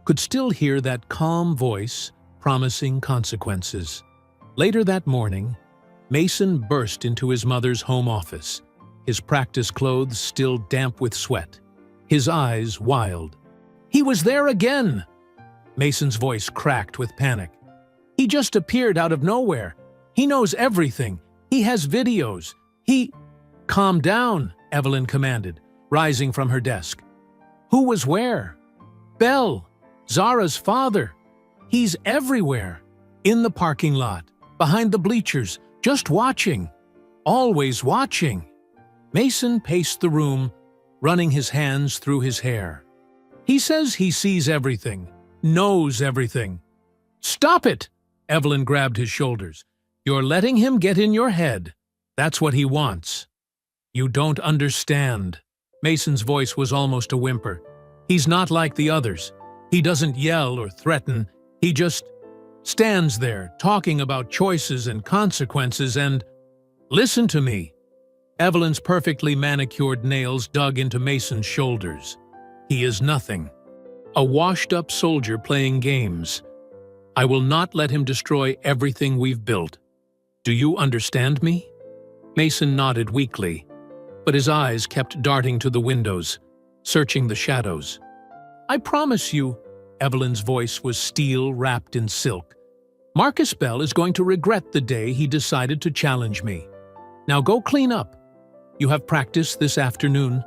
could still hear that calm voice promising consequences. Later that morning, Mason burst into his mother's home office, his practice clothes still damp with sweat, his eyes wild. "He was there again!" Mason's voice cracked with panic. "He just appeared out of nowhere. He knows everything. He has videos. He—" "Calm down," Evelyn commanded, rising from her desk. "Who was where?" "Bell, Zara's father. He's everywhere. In the parking lot, behind the bleachers, just watching. Always watching." Mason paced the room, running his hands through his hair. "He says he sees everything, knows everything." "Stop it!" Evelyn grabbed his shoulders. "You're letting him get in your head. That's what he wants." "You don't understand." Mason's voice was almost a whimper. "He's not like the others. He doesn't yell or threaten. He just stands there talking about choices and consequences and—" "Listen to me." Evelyn's perfectly manicured nails dug into Mason's shoulders. "He is nothing. A washed-up soldier playing games. I will not let him destroy everything we've built. Do you understand me?" Mason nodded weakly, but his eyes kept darting to the windows, searching the shadows. "I promise you," Evelyn's voice was steel wrapped in silk, "Marcus Bell is going to regret the day he decided to challenge me. Now go clean up. You have practice this afternoon."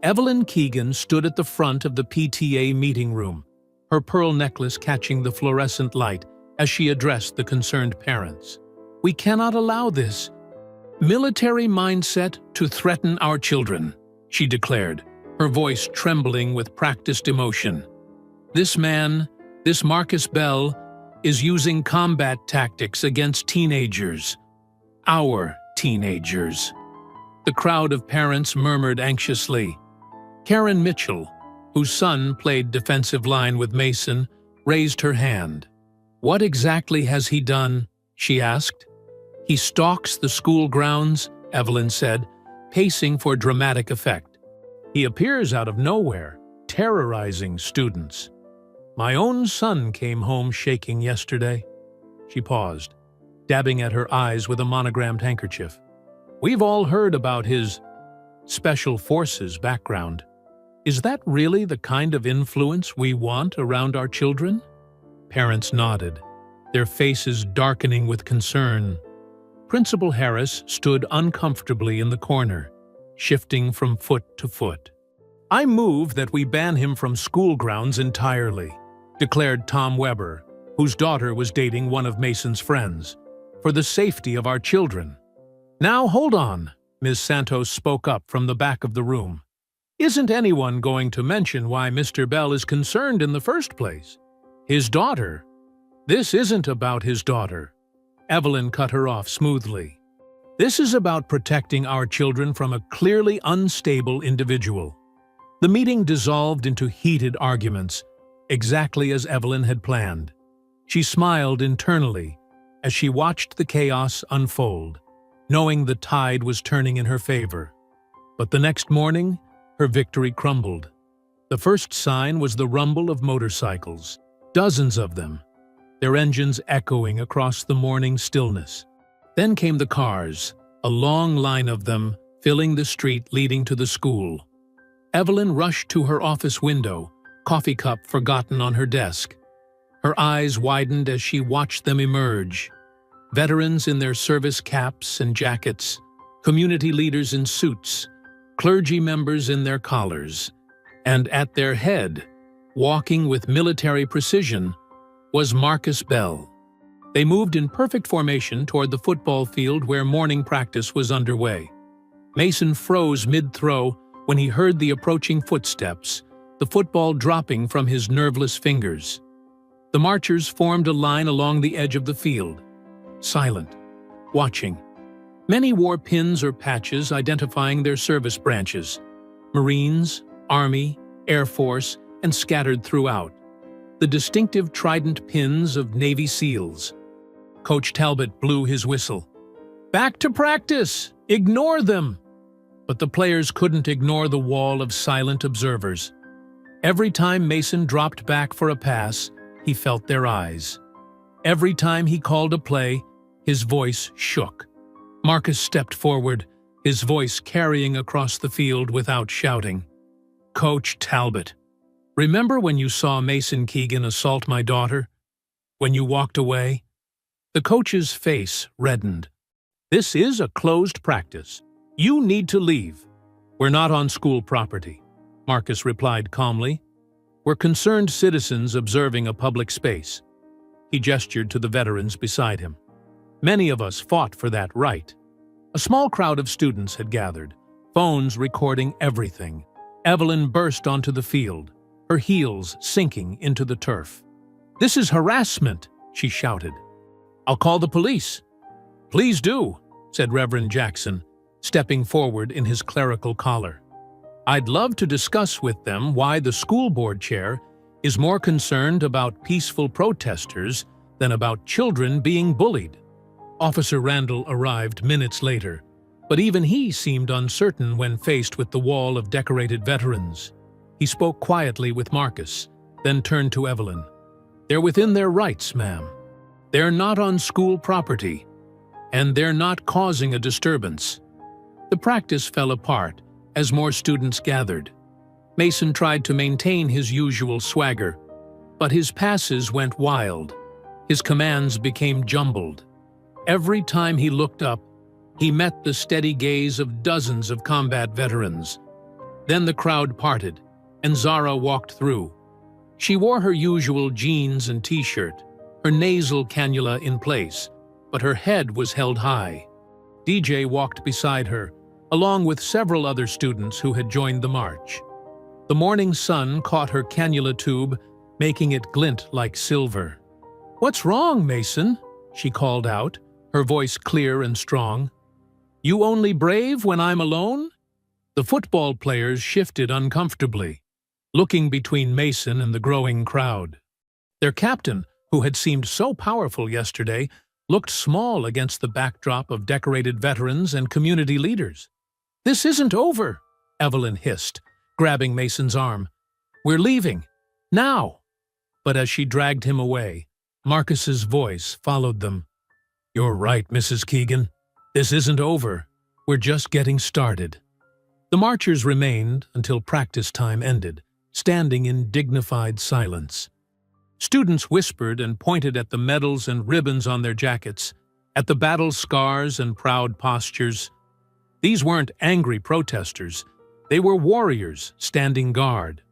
Evelyn Keegan stood at the front of the PTA meeting room, her pearl necklace catching the fluorescent light as she addressed the concerned parents. "We cannot allow this military mindset to threaten our children," she declared, her voice trembling with practiced emotion. "This man, this Marcus Bell, is using combat tactics against teenagers. Our teenagers." The crowd of parents murmured anxiously. Karen Mitchell, whose son played defensive line with Mason, raised her hand. "What exactly has he done?" she asked. "He stalks the school grounds," Evelyn said, pacing for dramatic effect. "He appears out of nowhere, terrorizing students. My own son came home shaking yesterday." She paused, dabbing at her eyes with a monogrammed handkerchief. "We've all heard about his special forces background. Is that really the kind of influence we want around our children?" Parents nodded, their faces darkening with concern. Principal Harris stood uncomfortably in the corner, shifting from foot to foot. "I move that we ban him from school grounds entirely," declared Tom Weber, whose daughter was dating one of Mason's friends, "for the safety of our children." "Now hold on," Ms. Santos spoke up from the back of the room. "Isn't anyone going to mention why Mr. Bell is concerned in the first place? His daughter. This isn't about his daughter." Evelyn cut her off smoothly. "This is about protecting our children from a clearly unstable individual." The meeting dissolved into heated arguments, exactly as Evelyn had planned. She smiled internally as she watched the chaos unfold, knowing the tide was turning in her favor. But the next morning, her victory crumbled. The first sign was the rumble of motorcycles, dozens of them, their engines echoing across the morning stillness. Then came the cars, a long line of them filling the street leading to the school. Evelyn rushed to her office window, coffee cup forgotten on her desk. Her eyes widened as she watched them emerge. Veterans in their service caps and jackets, community leaders in suits, clergy members in their collars, and at their head, walking with military precision, was Marcus Bell. They moved in perfect formation toward the football field where morning practice was underway. Mason froze mid-throw when he heard the approaching footsteps, the football dropping from his nerveless fingers. The marchers formed a line along the edge of the field, silent, watching. Many wore pins or patches identifying their service branches: Marines, Army, Air Force, and scattered throughout, the distinctive trident pins of Navy SEALs. Coach Talbot blew his whistle. "Back to practice! Ignore them!" But the players couldn't ignore the wall of silent observers. Every time Mason dropped back for a pass, he felt their eyes. Every time he called a play, his voice shook. Marcus stepped forward, his voice carrying across the field without shouting. "Coach Talbot, remember when you saw Mason Keegan assault my daughter? When you walked away?" The coach's face reddened. "This is a closed practice. You need to leave." "We're not on school property," Marcus replied calmly. "We're concerned citizens observing a public space." He gestured to the veterans beside him. Many of us fought for that right. A small crowd of students had gathered, phones recording everything. Evelyn burst onto the field, her heels sinking into the turf. "This is harassment," she shouted. "I'll call the police." "Please do," said Reverend Jackson, stepping forward in his clerical collar. "I'd love to discuss with them why the school board chair is more concerned about peaceful protesters than about children being bullied." Officer Randall arrived minutes later, but even he seemed uncertain when faced with the wall of decorated veterans. He spoke quietly with Marcus, then turned to Evelyn. "They're within their rights, ma'am. They're not on school property, and they're not causing a disturbance." The practice fell apart as more students gathered. Mason tried to maintain his usual swagger, but his passes went wild. His commands became jumbled. Every time he looked up, he met the steady gaze of dozens of combat veterans. Then the crowd parted, and Zara walked through. She wore her usual jeans and t-shirt, her nasal cannula in place, but her head was held high. DJ walked beside her, along with several other students who had joined the march. The morning sun caught her cannula tube, making it glint like silver. "What's wrong, Mason?" she called out, her voice clear and strong. "You only brave when I'm alone?" The football players shifted uncomfortably, looking between Mason and the growing crowd. Their captain, who had seemed so powerful yesterday, looked small against the backdrop of decorated veterans and community leaders. "This isn't over," Evelyn hissed, grabbing Mason's arm. "We're leaving. Now!" But as she dragged him away, Marcus's voice followed them. "You're right, Mrs. Keegan. This isn't over. We're just getting started." The marchers remained until practice time ended, standing in dignified silence. Students whispered and pointed at the medals and ribbons on their jackets, at the battle scars and proud postures. These weren't angry protesters. They were warriors standing guard.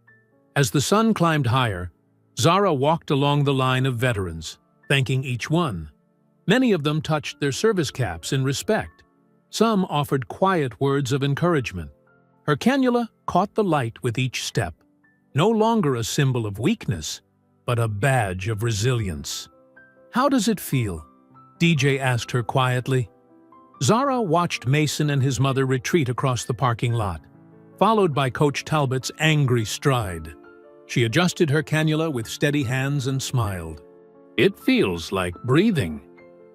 As the sun climbed higher, Zara walked along the line of veterans, thanking each one. Many of them touched their service caps in respect. Some offered quiet words of encouragement. Her cannula caught the light with each step, no longer a symbol of weakness, but a badge of resilience. "How does it feel?" DJ asked her quietly. Zara watched Mason and his mother retreat across the parking lot, followed by Coach Talbot's angry stride. She adjusted her cannula with steady hands and smiled. "It feels like breathing."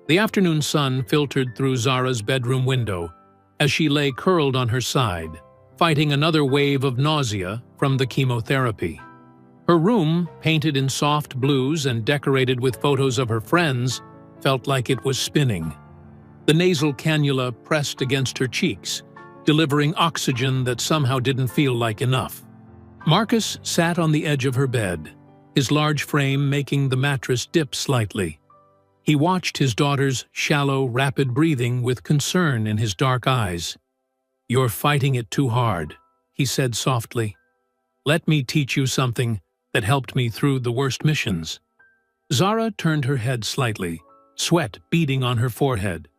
The afternoon sun filtered through Zara's bedroom window as she lay curled on her side, fighting another wave of nausea from the chemotherapy. Her room, painted in soft blues and decorated with photos of her friends, felt like it was spinning. The nasal cannula pressed against her cheeks, delivering oxygen that somehow didn't feel like enough. Marcus sat on the edge of her bed, his large frame making the mattress dip slightly. He watched his daughter's shallow, rapid breathing with concern in his dark eyes. "You're fighting it too hard," he said softly. "Let me teach you something that helped me through the worst missions." Zara turned her head slightly, sweat beading on her forehead.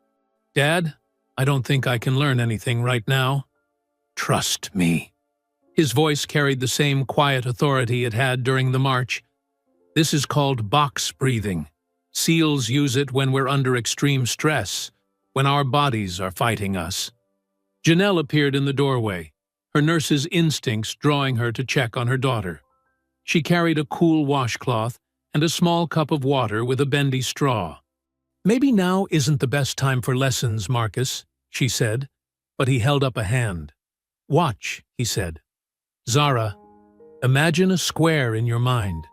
"Dad, I don't think I can learn anything right now." "Trust me." His voice carried the same quiet authority it had during the march. "This is called box breathing. SEALs use it when we're under extreme stress, when our bodies are fighting us." Janelle appeared in the doorway, her nurse's instincts drawing her to check on her daughter. She carried a cool washcloth and a small cup of water with a bendy straw. "Maybe now isn't the best time for lessons, Marcus," she said, but he held up a hand. "Watch," he said. "Zara, imagine a square in your mind.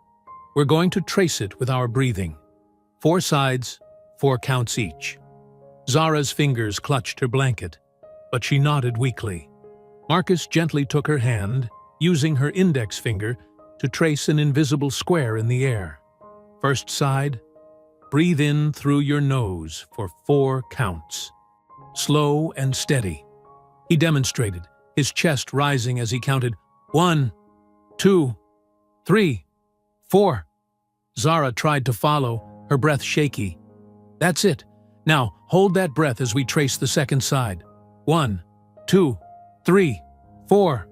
We're going to trace it with our breathing. 4 sides, 4 counts each." Zara's fingers clutched her blanket, but she nodded weakly. Marcus gently took her hand, using her index finger to trace an invisible square in the air. First side, breathe in through your nose for 4 counts. Slow and steady. He demonstrated, his chest rising as he counted 1, 2, 3, 4. Zara tried to follow, her breath shaky. "That's it. Now hold that breath as we trace the second side. 1, 2, 3, 4.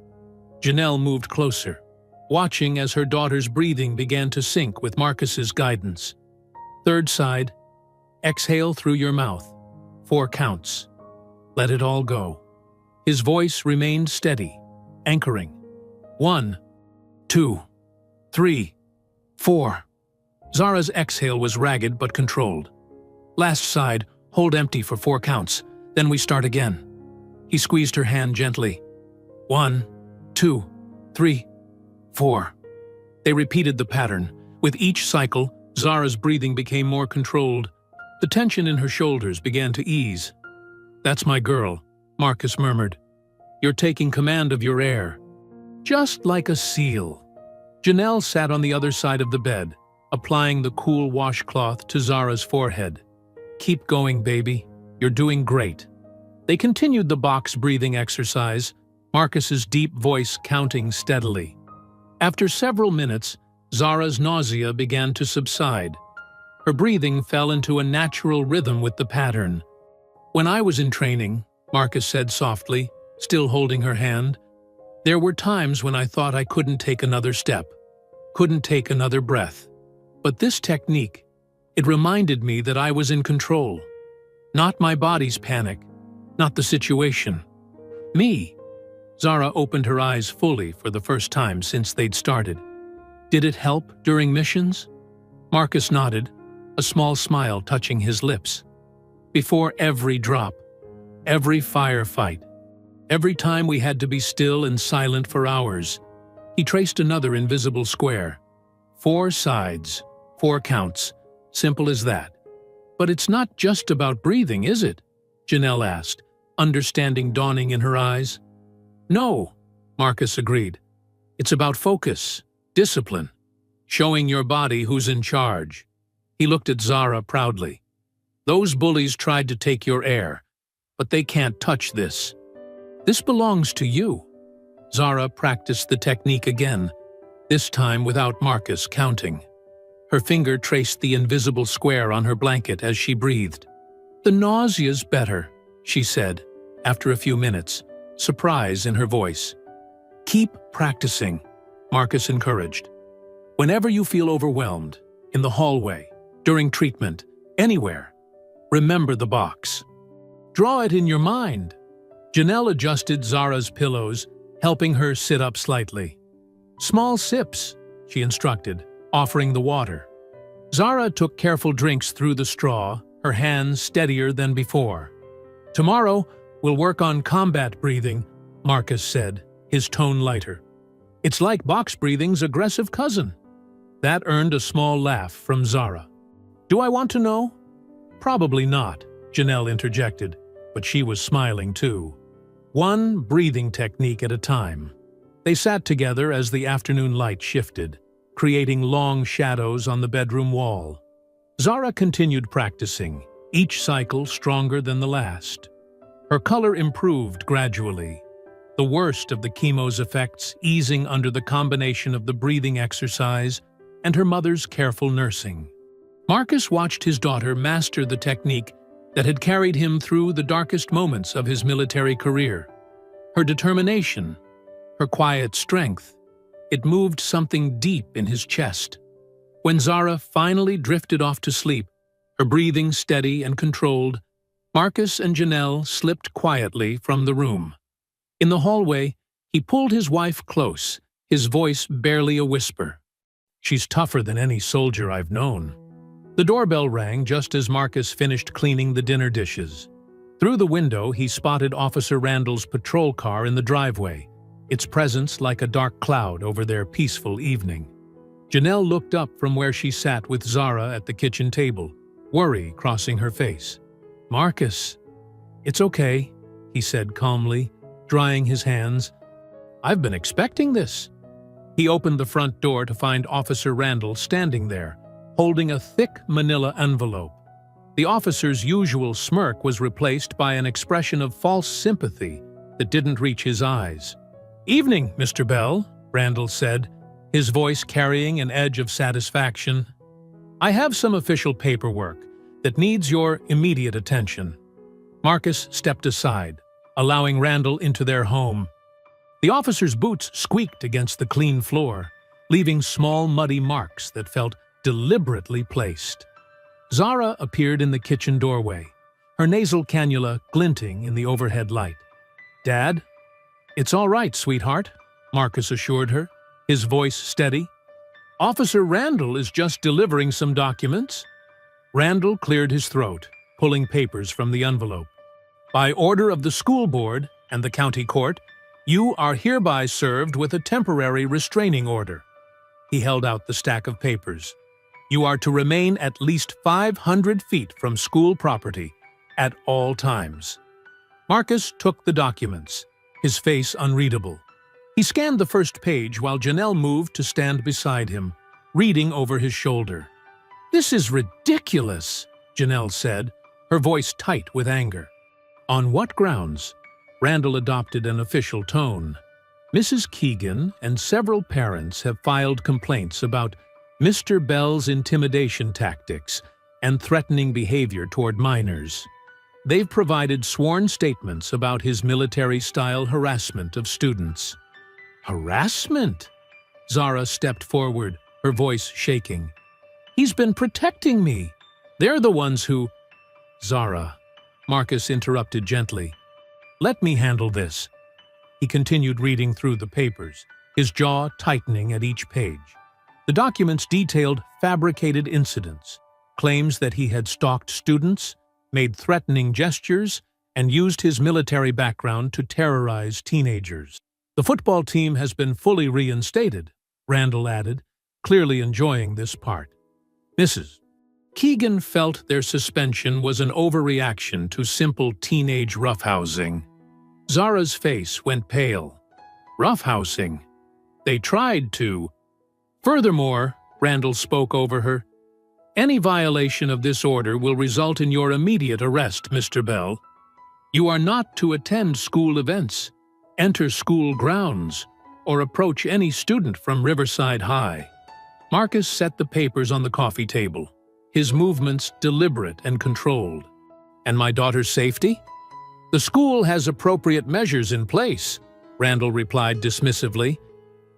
Janelle moved closer, watching as her daughter's breathing began to sync with Marcus's guidance. Third side, exhale through your mouth. 4 counts. Let it all go. His voice remained steady, anchoring. 1, 2, 3, 4. Zara's exhale was ragged but controlled. Last side, hold empty for 4 counts, then we start again. He squeezed her hand gently. 1, 2, 3, 4. They repeated the pattern. With each cycle, Zara's breathing became more controlled. The tension in her shoulders began to ease. "That's my girl," Marcus murmured. "You're taking command of your air. Just like a seal." Janelle sat on the other side of the bed, applying the cool washcloth to Zara's forehead. "Keep going, baby. You're doing great." They continued the box breathing exercise, Marcus's deep voice counting steadily. After several minutes, Zara's nausea began to subside. Her breathing fell into a natural rhythm with the pattern. "When I was in training," Marcus said softly, still holding her hand, "there were times when I thought I couldn't take another step, couldn't take another breath. But this technique, it reminded me that I was in control. Not my body's panic, not the situation. Me." Zara opened her eyes fully for the first time since they'd started. "Did it help during missions?" Marcus nodded, a small smile touching his lips. "Before every drop, every firefight, every time we had to be still and silent for hours." He traced another invisible square. 4 sides, 4 counts, simple as that. "But it's not just about breathing, is it?" Janelle asked, understanding dawning in her eyes. "No," Marcus agreed. "It's about focus, discipline, showing your body who's in charge." He looked at Zara proudly. "Those bullies tried to take your air, but they can't touch this. This belongs to you." Zara practiced the technique again, this time without Marcus counting. Her finger traced the invisible square on her blanket as she breathed. "The nausea's better," she said, after a few minutes, surprise in her voice. "Keep practicing," Marcus encouraged. "Whenever you feel overwhelmed, in the hallway, during treatment, anywhere, remember the box. Draw it in your mind." Janelle adjusted Zara's pillows, helping her sit up slightly. "Small sips," she instructed, offering the water. Zara took careful drinks through the straw, her hands steadier than before. "Tomorrow, we'll work on combat breathing," Marcus said, his tone lighter. "It's like box breathing's aggressive cousin." That earned a small laugh from Zara. "Do I want to know?" "Probably not," Janelle interjected, but she was smiling too. One breathing technique at a time. They sat together as the afternoon light shifted, creating long shadows on the bedroom wall. Zara continued practicing, each cycle stronger than the last. Her color improved gradually, the worst of the chemo's effects easing under the combination of the breathing exercise and her mother's careful nursing. Marcus watched his daughter master the technique that had carried him through the darkest moments of his military career. Her determination, her quiet strength, it moved something deep in his chest. When Zara finally drifted off to sleep, her breathing steady and controlled, Marcus and Janelle slipped quietly from the room. In the hallway, he pulled his wife close, his voice barely a whisper. She's tougher than any soldier I've known." The doorbell rang just as Marcus finished cleaning the dinner dishes. Through the window, he spotted Officer Randall's patrol car in the driveway, its presence like a dark cloud over their peaceful evening. Janelle looked up from where she sat with Zara at the kitchen table, worry crossing her face. "Marcus." "It's okay," he said calmly, drying his hands. "I've been expecting this." He opened the front door to find Officer Randall standing there, holding a thick manila envelope. The officer's usual smirk was replaced by an expression of false sympathy that didn't reach his eyes. "Evening, Mr. Bell," Randall said, his voice carrying an edge of satisfaction. "I have some official paperwork that needs your immediate attention." Marcus stepped aside, allowing Randall into their home. The officer's boots squeaked against the clean floor, leaving small muddy marks that felt deliberately placed. Zara appeared in the kitchen doorway, her nasal cannula glinting in the overhead light. "Dad?" "It's all right, sweetheart," Marcus assured her, his voice steady. "Officer Randall is just delivering some documents." Randall cleared his throat, pulling papers from the envelope. "By order of the school board and the county court, you are hereby served with a temporary restraining order." He held out the stack of papers. "You are to remain at least 500 feet from school property at all times." Marcus took the documents, his face unreadable. He scanned the first page while Janelle moved to stand beside him, reading over his shoulder. "This is ridiculous," Janelle said, her voice tight with anger. "On what grounds?" Randall adopted an official tone. "Mrs. Keegan and several parents have filed complaints about Mr. Bell's intimidation tactics and threatening behavior toward minors. They've provided sworn statements about his military-style harassment of students." "Harassment?" Zara stepped forward, her voice shaking. "He's been protecting me. They're the ones who—" "Zara," Marcus interrupted gently. "Let me handle this." He continued reading through the papers, his jaw tightening at each page. The documents detailed fabricated incidents, claims that he had stalked students, made threatening gestures, and used his military background to terrorize teenagers. "The football team has been fully reinstated," Randall added, clearly enjoying this part. Mrs. Keegan felt their suspension was an overreaction to simple teenage roughhousing. Zara's face went pale. "Roughhousing? They tried to." "Furthermore," Randall spoke over her, "any violation of this order will result in your immediate arrest, Mr. Bell. You are not to attend school events, enter school grounds, or approach any student from Riverside High." Marcus set the papers on the coffee table, his movements deliberate and controlled. "And my daughter's safety?" "The school has appropriate measures in place," Randall replied dismissively.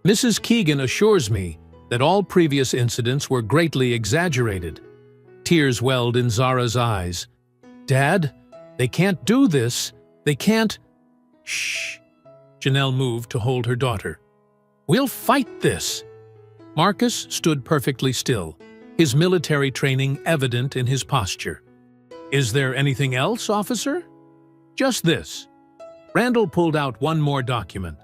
"Mrs. Keegan assures me that all previous incidents were greatly exaggerated." Tears welled in Zara's eyes. "Dad, they can't do this. They can't—" "Shh." Janelle moved to hold her daughter. "We'll fight this." Marcus stood perfectly still, his military training evident in his posture. "Is there anything else, officer?" "Just this." Randall pulled out one more document.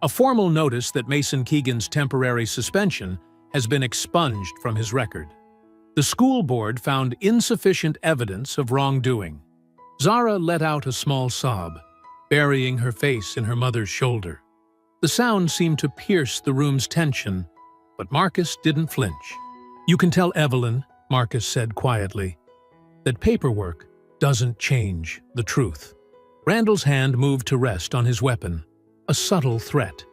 A formal notice that Mason Keegan's temporary suspension has been expunged from his record. The school board found insufficient evidence of wrongdoing. Zara let out a small sob, burying her face in her mother's shoulder. The sound seemed to pierce the room's tension, but Marcus didn't flinch. "You can tell Evelyn," Marcus said quietly, "that paperwork doesn't change the truth." Randall's hand moved to rest on his weapon, a subtle threat.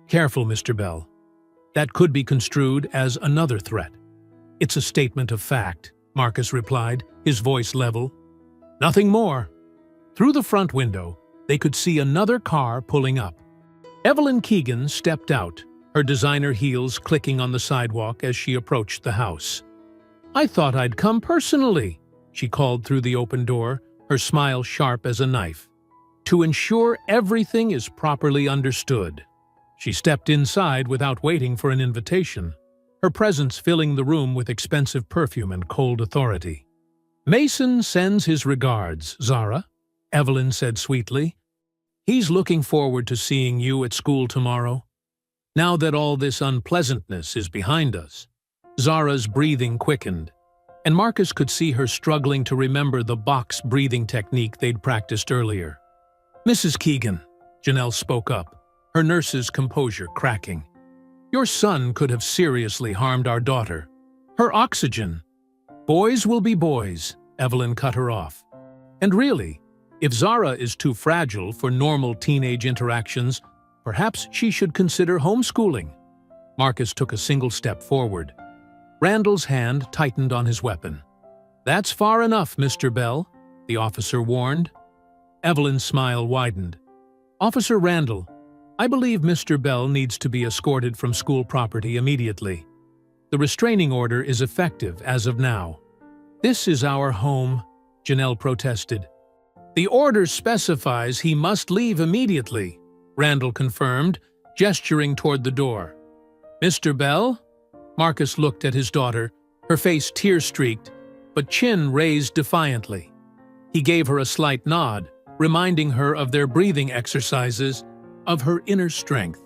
"Careful, Mr. Bell. That could be construed as another threat." "It's a statement of fact," Marcus replied, his voice level. "Nothing more." Through the front window, they could see another car pulling up. Evelyn Keegan stepped out, her designer heels clicking on the sidewalk as she approached the house. "I thought I'd come personally," she called through the open door, her smile sharp as a knife. "To ensure everything is properly understood." She stepped inside without waiting for an invitation. her presence filling the room with expensive perfume and cold authority. "Mason sends his regards, Zara," Evelyn said sweetly. "He's looking forward to seeing you at school tomorrow. Now that all this unpleasantness is behind us." Zara's breathing quickened, and Marcus could see her struggling to remember the box breathing technique they'd practiced earlier. "Mrs. Keegan," Janelle spoke up, her nurse's composure cracking. "Your son could have seriously harmed our daughter. Her oxygen—" "Boys will be boys," Evelyn cut her off. "And really, if Zara is too fragile for normal teenage interactions, perhaps she should consider homeschooling." Marcus took a single step forward. Randall's hand tightened on his weapon. "That's far enough, Mr. Bell," the officer warned. Evelyn's smile widened. "Officer Randall, I believe Mr. Bell needs to be escorted from school property immediately. The restraining order is effective as of now." "This is our home," Janelle protested. "The order specifies he must leave immediately," Randall confirmed, gesturing toward the door. "Mr. Bell?" Marcus looked at his daughter, her face tear-streaked, but chin raised defiantly. He gave her a slight nod, reminding her of their breathing exercises, of her inner strength.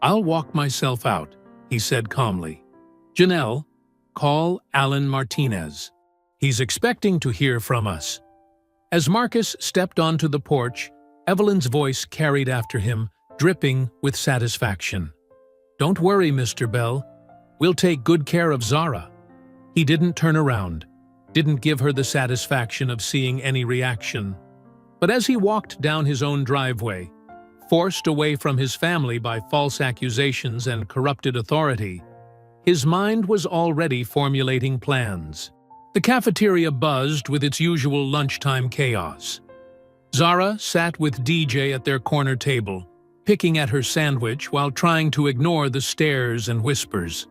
"I'll walk myself out," he said calmly. "Janelle, call Alan Martinez. He's expecting to hear from us." As Marcus stepped onto the porch, Evelyn's voice carried after him, dripping with satisfaction. "Don't worry, Mr. Bell. We'll take good care of Zara." He didn't turn around, didn't give her the satisfaction of seeing any reaction. But as he walked down his own driveway, forced away from his family by false accusations and corrupted authority, his mind was already formulating plans. The cafeteria buzzed with its usual lunchtime chaos. Zara sat with DJ at their corner table, picking at her sandwich while trying to ignore the stares and whispers.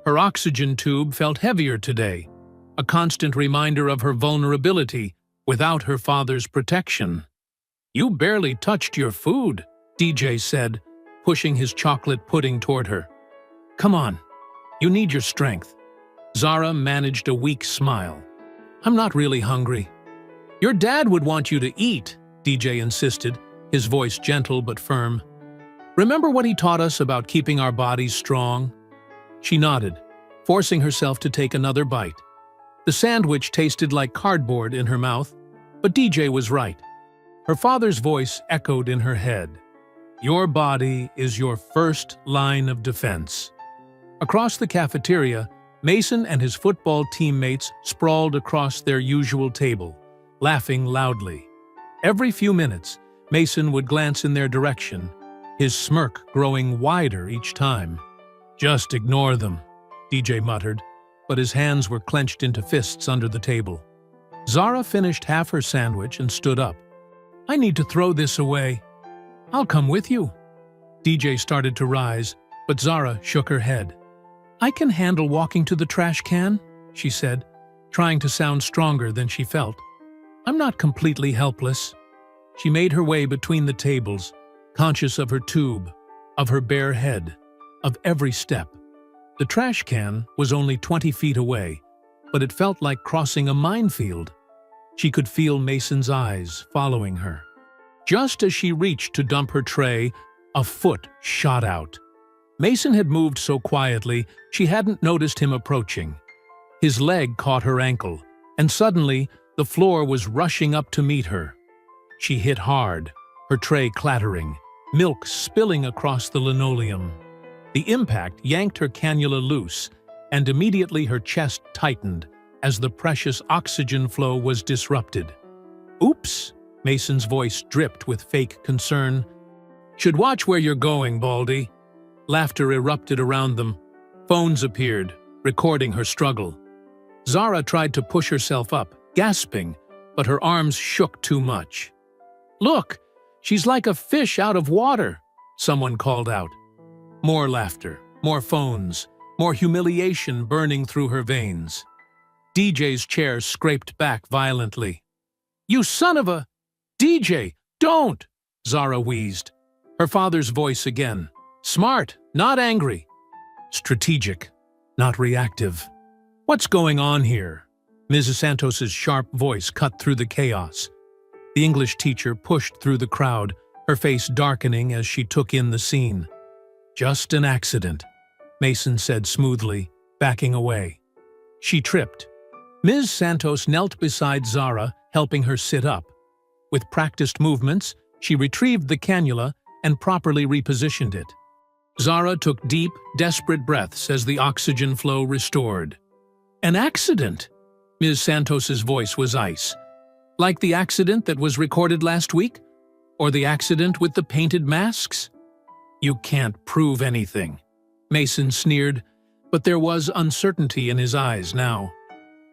Her oxygen tube felt heavier today, a constant reminder of her vulnerability without her father's protection. "You barely touched your food," DJ said, pushing his chocolate pudding toward her. "Come on, you need your strength." Zara managed a weak smile. "I'm not really hungry." "Your dad would want you to eat," DJ insisted, his voice gentle but firm. "Remember what he taught us about keeping our bodies strong?" She nodded, forcing herself to take another bite. The sandwich tasted like cardboard in her mouth, but DJ was right. Her father's voice echoed in her head. "Your body is your first line of defense." Across the cafeteria, Mason and his football teammates sprawled across their usual table, laughing loudly. Every few minutes, Mason would glance in their direction, his smirk growing wider each time. "Just ignore them," DJ muttered, but his hands were clenched into fists under the table. Zara finished half her sandwich and stood up. "I need to throw this away." "I'll come with you." DJ started to rise, but Zara shook her head. "I can handle walking to the trash can," she said, trying to sound stronger than she felt. "I'm not completely helpless." She made her way between the tables, conscious of her tube, of her bare head, of every step. The trash can was only 20 feet away, but it felt like crossing a minefield. She could feel Mason's eyes following her. Just as she reached to dump her tray, a foot shot out. Mason had moved so quietly she hadn't noticed him approaching. His leg caught her ankle, and suddenly the floor was rushing up to meet her. She hit hard, her tray clattering, milk spilling across the linoleum. The impact yanked her cannula loose, and immediately her chest tightened as the precious oxygen flow was disrupted. "Oops," Mason's voice dripped with fake concern. "Should watch where you're going, Baldy." Laughter erupted around them. Phones appeared, recording her struggle. Zara tried to push herself up, gasping, but her arms shook too much. "Look, she's like a fish out of water," someone called out. More laughter, more phones, more humiliation burning through her veins. DJ's chair scraped back violently. "You son of a... DJ, don't!" Zara wheezed. Her father's voice again. "Smart, not angry. Strategic, not reactive. "What's going on here?" Mrs. Santos's sharp voice cut through the chaos. The English teacher pushed through the crowd, her face darkening as she took in the scene. "Just an accident," Mason said smoothly, backing away. She tripped. Ms. Santos knelt beside Zara, helping her sit up. With practiced movements, she retrieved the cannula and properly repositioned it. Zara took deep, desperate breaths as the oxygen flow restored. "An accident?" Ms. Santos's voice was ice. "Like the accident that was recorded last week? Or the accident with the painted masks?" "You can't prove anything," Mason sneered, but there was uncertainty in his eyes now.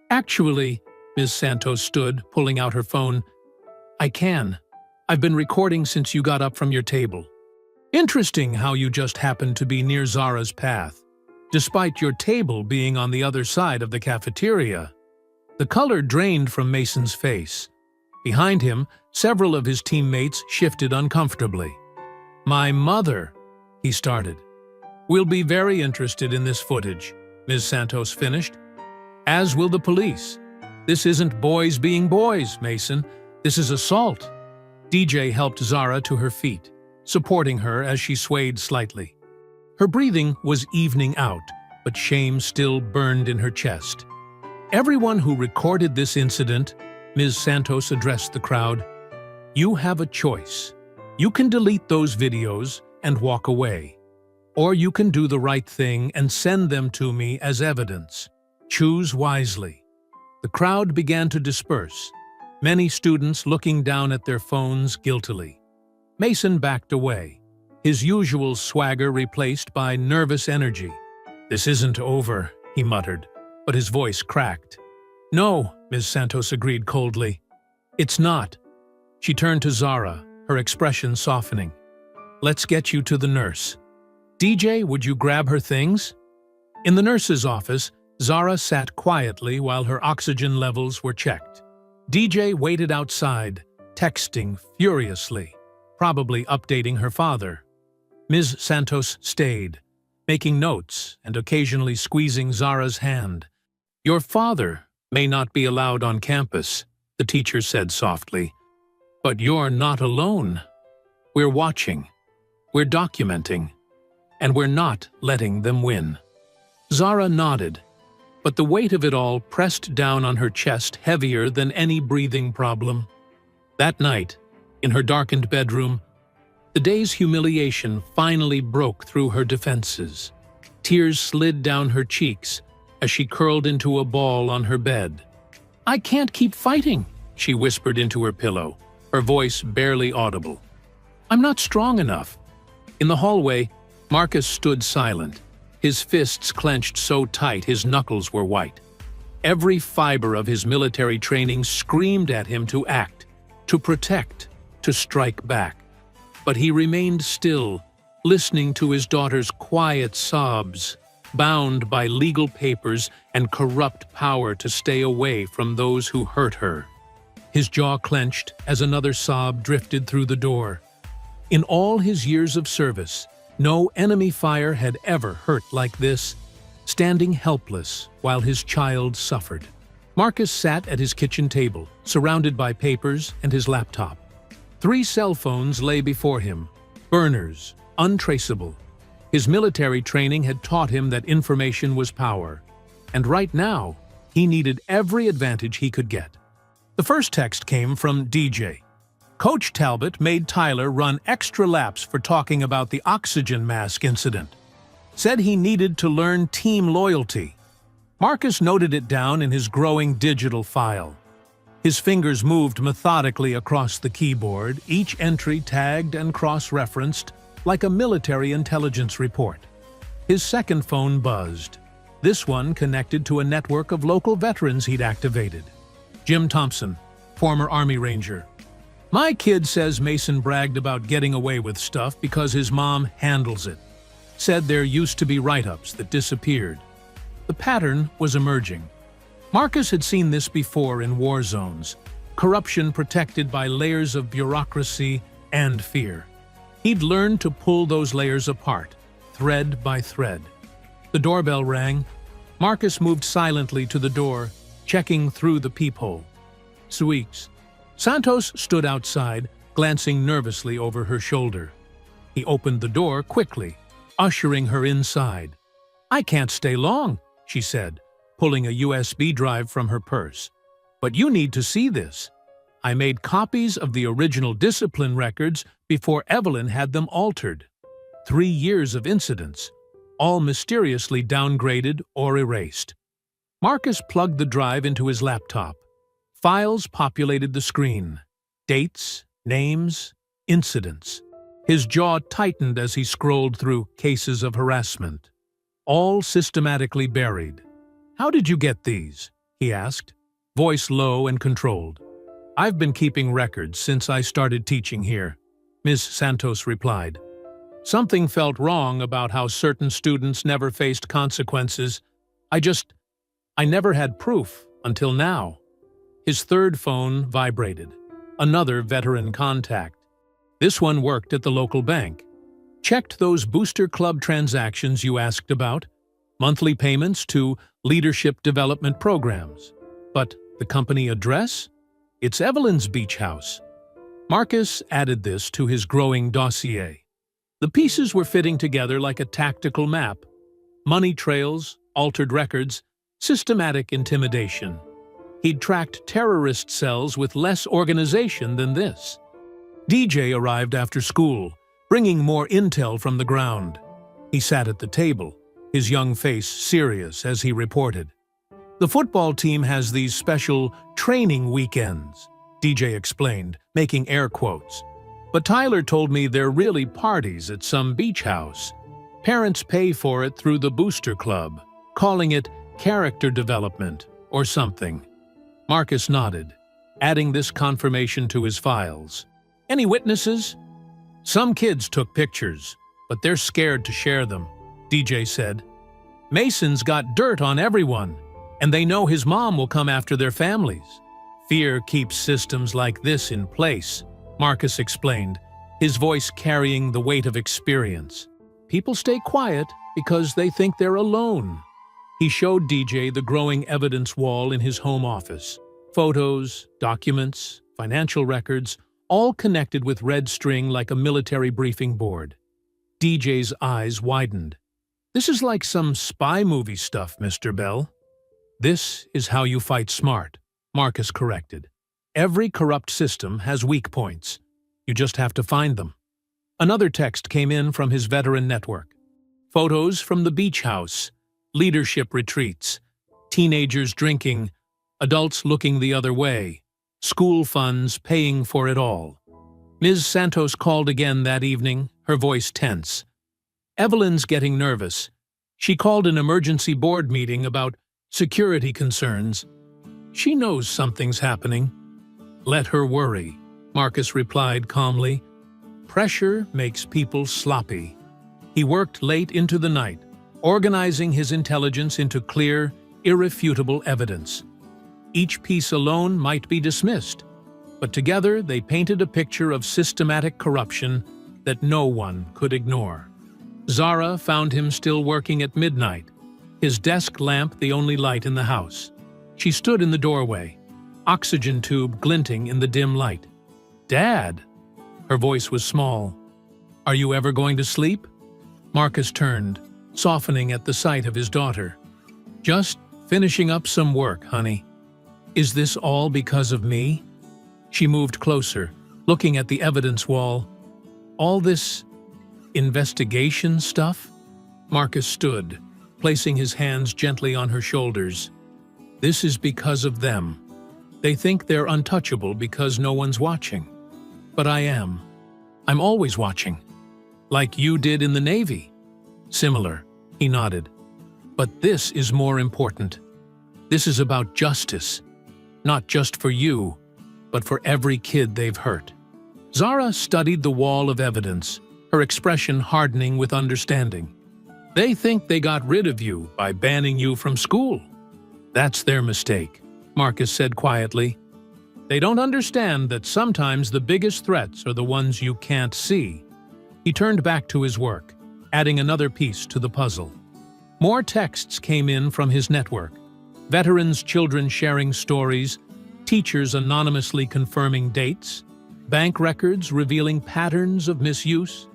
"Actually," Ms. Santos stood, pulling out her phone, "I can. I've been recording since you got up from your table." "Interesting how you just happened to be near Zara's path, despite your table being on the other side of the cafeteria." The color drained from Mason's face. Behind him, several of his teammates shifted uncomfortably. "My mother," he started. "Will be very interested in this footage," Ms. Santos finished. "As will the police. This isn't boys being boys, Mason. This is assault." DJ helped Zara to her feet, supporting her as she swayed slightly. Her breathing was evening out, but shame still burned in her chest. "Everyone who recorded this incident," Ms. Santos addressed the crowd, "you have a choice. You can delete those videos and walk away. Or you can do the right thing and send them to me as evidence. Choose wisely." The crowd began to disperse, many students looking down at their phones guiltily. Mason backed away, his usual swagger replaced by nervous energy. "This isn't over," he muttered, but his voice cracked. "No," Ms. Santos agreed coldly. "It's not." She turned to Zara, her expression softening. "Let's get you to the nurse. DJ, would you grab her things?" In the nurse's office, Zara sat quietly while her oxygen levels were checked. DJ waited outside, texting furiously, probably updating her father. Ms. Santos stayed, making notes and occasionally squeezing Zara's hand. "Your father may not be allowed on campus," the teacher said softly. "But you're not alone. We're watching. We're documenting. And we're not letting them win." Zara nodded, but the weight of it all pressed down on her chest heavier than any breathing problem. That night, in her darkened bedroom, the day's humiliation finally broke through her defenses. Tears slid down her cheeks as she curled into a ball on her bed. "I can't keep fighting," she whispered into her pillow, her voice barely audible. "I'm not strong enough." In the hallway, Marcus stood silent, his fists clenched so tight his knuckles were white. Every fiber of his military training screamed at him to act, to protect, to strike back. But he remained still, listening to his daughter's quiet sobs, bound by legal papers and corrupt power to stay away from those who hurt her. His jaw clenched as another sob drifted through the door. In all his years of service, no enemy fire had ever hurt like this, standing helpless while his child suffered. Marcus sat at his kitchen table, surrounded by papers and his laptop. 3 cell phones lay before him, burners, untraceable. His military training had taught him that information was power, and right now, he needed every advantage he could get. The first text came from DJ. Coach Talbot made Tyler run extra laps for talking about the oxygen mask incident. Said he needed to learn team loyalty. Marcus noted it down in his growing digital file. His fingers moved methodically across the keyboard, each entry tagged and cross-referenced like a military intelligence report. His second phone buzzed. This one connected to a network of local veterans he'd activated. Jim Thompson, former Army Ranger. "My kid says Mason bragged about getting away with stuff because his mom handles it. Said there used to be write-ups that disappeared." The pattern was emerging. Marcus had seen this before in war zones, corruption protected by layers of bureaucracy and fear. He'd learned to pull those layers apart, thread by thread. The doorbell rang. Marcus moved silently to the door, checking through the peephole. Suiks. Santos stood outside, glancing nervously over her shoulder. He opened the door quickly, ushering her inside. "I can't stay long," she said, pulling a USB drive from her purse. "But you need to see this. I made copies of the original discipline records before Evelyn had them altered. 3 years of incidents, all mysteriously downgraded or erased." Marcus plugged the drive into his laptop. Files populated the screen. Dates, names, incidents. His jaw tightened as he scrolled through cases of harassment, all systematically buried. "How did you get these?" he asked, voice low and controlled. "I've been keeping records since I started teaching here," Ms. Santos replied. "Something felt wrong about how certain students never faced consequences. I never had proof until now." His third phone vibrated. Another veteran contact. This one worked at the local bank. "Checked those booster club transactions you asked about. Monthly payments to leadership development programs. But the company address? It's Evelyn's beach house." Marcus added this to his growing dossier. The pieces were fitting together like a tactical map. Money trails, altered records, systematic intimidation. He'd tracked terrorist cells with less organization than this. DJ arrived after school, bringing more intel from the ground. He sat at the table, his young face serious as he reported. "The football team has these special training weekends," DJ explained, making air quotes. "But Tyler told me they're really parties at some beach house. Parents pay for it through the booster club, calling it character development or something." Marcus nodded, adding this confirmation to his files. "Any witnesses?" "Some kids took pictures, but they're scared to share them," DJ said. "Mason's got dirt on everyone, and they know his mom will come after their families. Fear keeps systems like this in place," Marcus explained, his voice carrying the weight of experience. "People stay quiet because they think they're alone." He showed DJ the growing evidence wall in his home office. Photos, documents, financial records, all connected with red string like a military briefing board. DJ's eyes widened. "This is like some spy movie stuff, Mr. Bell." "This is how you fight smart," Marcus corrected. "Every corrupt system has weak points. You just have to find them." Another text came in from his veteran network. Photos from the beach house, leadership retreats, teenagers drinking, adults looking the other way, school funds paying for it all. Ms. Santos called again that evening, her voice tense. "Evelyn's getting nervous. She called an emergency board meeting about security concerns. She knows something's happening." "Let her worry," Marcus replied calmly. "Pressure makes people sloppy." He worked late into the night, organizing his intelligence into clear, irrefutable evidence. Each piece alone might be dismissed, but together they painted a picture of systematic corruption that no one could ignore. Zara found him still working at midnight, his desk lamp the only light in the house. She stood in the doorway, oxygen tube glinting in the dim light. "Dad!" Her voice was small. "Are you ever going to sleep?" Marcus turned, softening at the sight of his daughter. "Just finishing up some work, honey." "Is this all because of me?" She moved closer, looking at the evidence wall. "All this investigation stuff?" Marcus stood, placing his hands gently on her shoulders. "This is because of them. They think they're untouchable because no one's watching. But I am. I'm always watching. Like you did in the Navy." "Similar," he nodded. "But this is more important. This is about justice. Not just for you, but for every kid they've hurt." Zara studied the wall of evidence, her expression hardening with understanding. "They think they got rid of you by banning you from school." "That's their mistake," Marcus said quietly. "They don't understand that sometimes the biggest threats are the ones you can't see." He turned back to his work, adding another piece to the puzzle. More texts came in from his network. Veterans' children sharing stories, teachers anonymously confirming dates, bank records revealing patterns of misuse.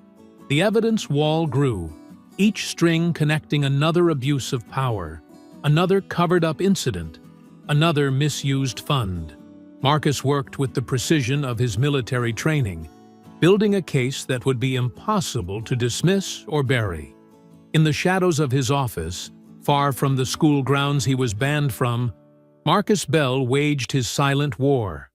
The evidence wall grew, each string connecting another abuse of power, another covered-up incident, another misused fund. Marcus worked with the precision of his military training, building a case that would be impossible to dismiss or bury. In the shadows of his office, far from the school grounds he was banned from, Marcus Bell waged his silent war.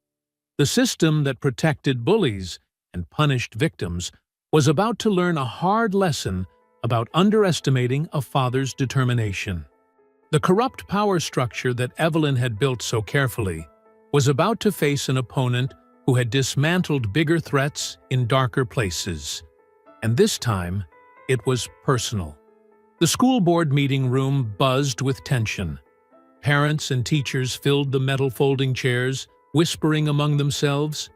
The system that protected bullies and punished victims was about to learn a hard lesson about underestimating a father's determination. The corrupt power structure that Evelyn had built so carefully was about to face an opponent who had dismantled bigger threats in darker places. And this time, it was personal. The school board meeting room buzzed with tension. Parents and teachers filled the metal folding chairs, whispering among themselves.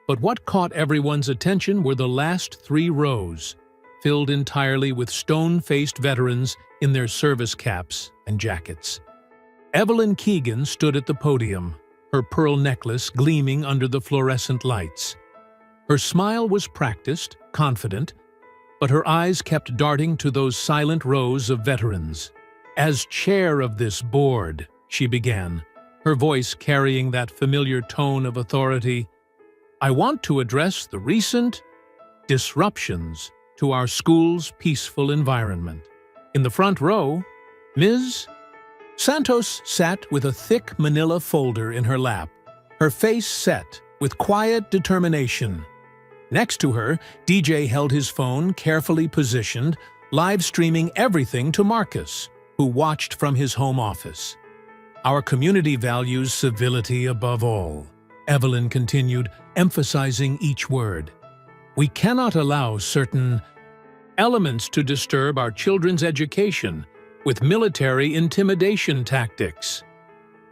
But what caught everyone's attention were the last 3 rows, filled entirely with stone-faced veterans in their service caps and jackets. Evelyn Keegan stood at the podium, her pearl necklace gleaming under the fluorescent lights. Her smile was practiced, confident, but her eyes kept darting to those silent rows of veterans. "As chair of this board," she began, her voice carrying that familiar tone of authority, "I want to address the recent disruptions to our school's peaceful environment." In the front row, Ms. Santos sat with a thick manila folder in her lap, her face set with quiet determination. Next to her, DJ held his phone carefully positioned, live streaming everything to Marcus, who watched from his home office. "Our community values civility above all," Evelyn continued, emphasizing each word. "We cannot allow certain elements to disturb our children's education with military intimidation tactics."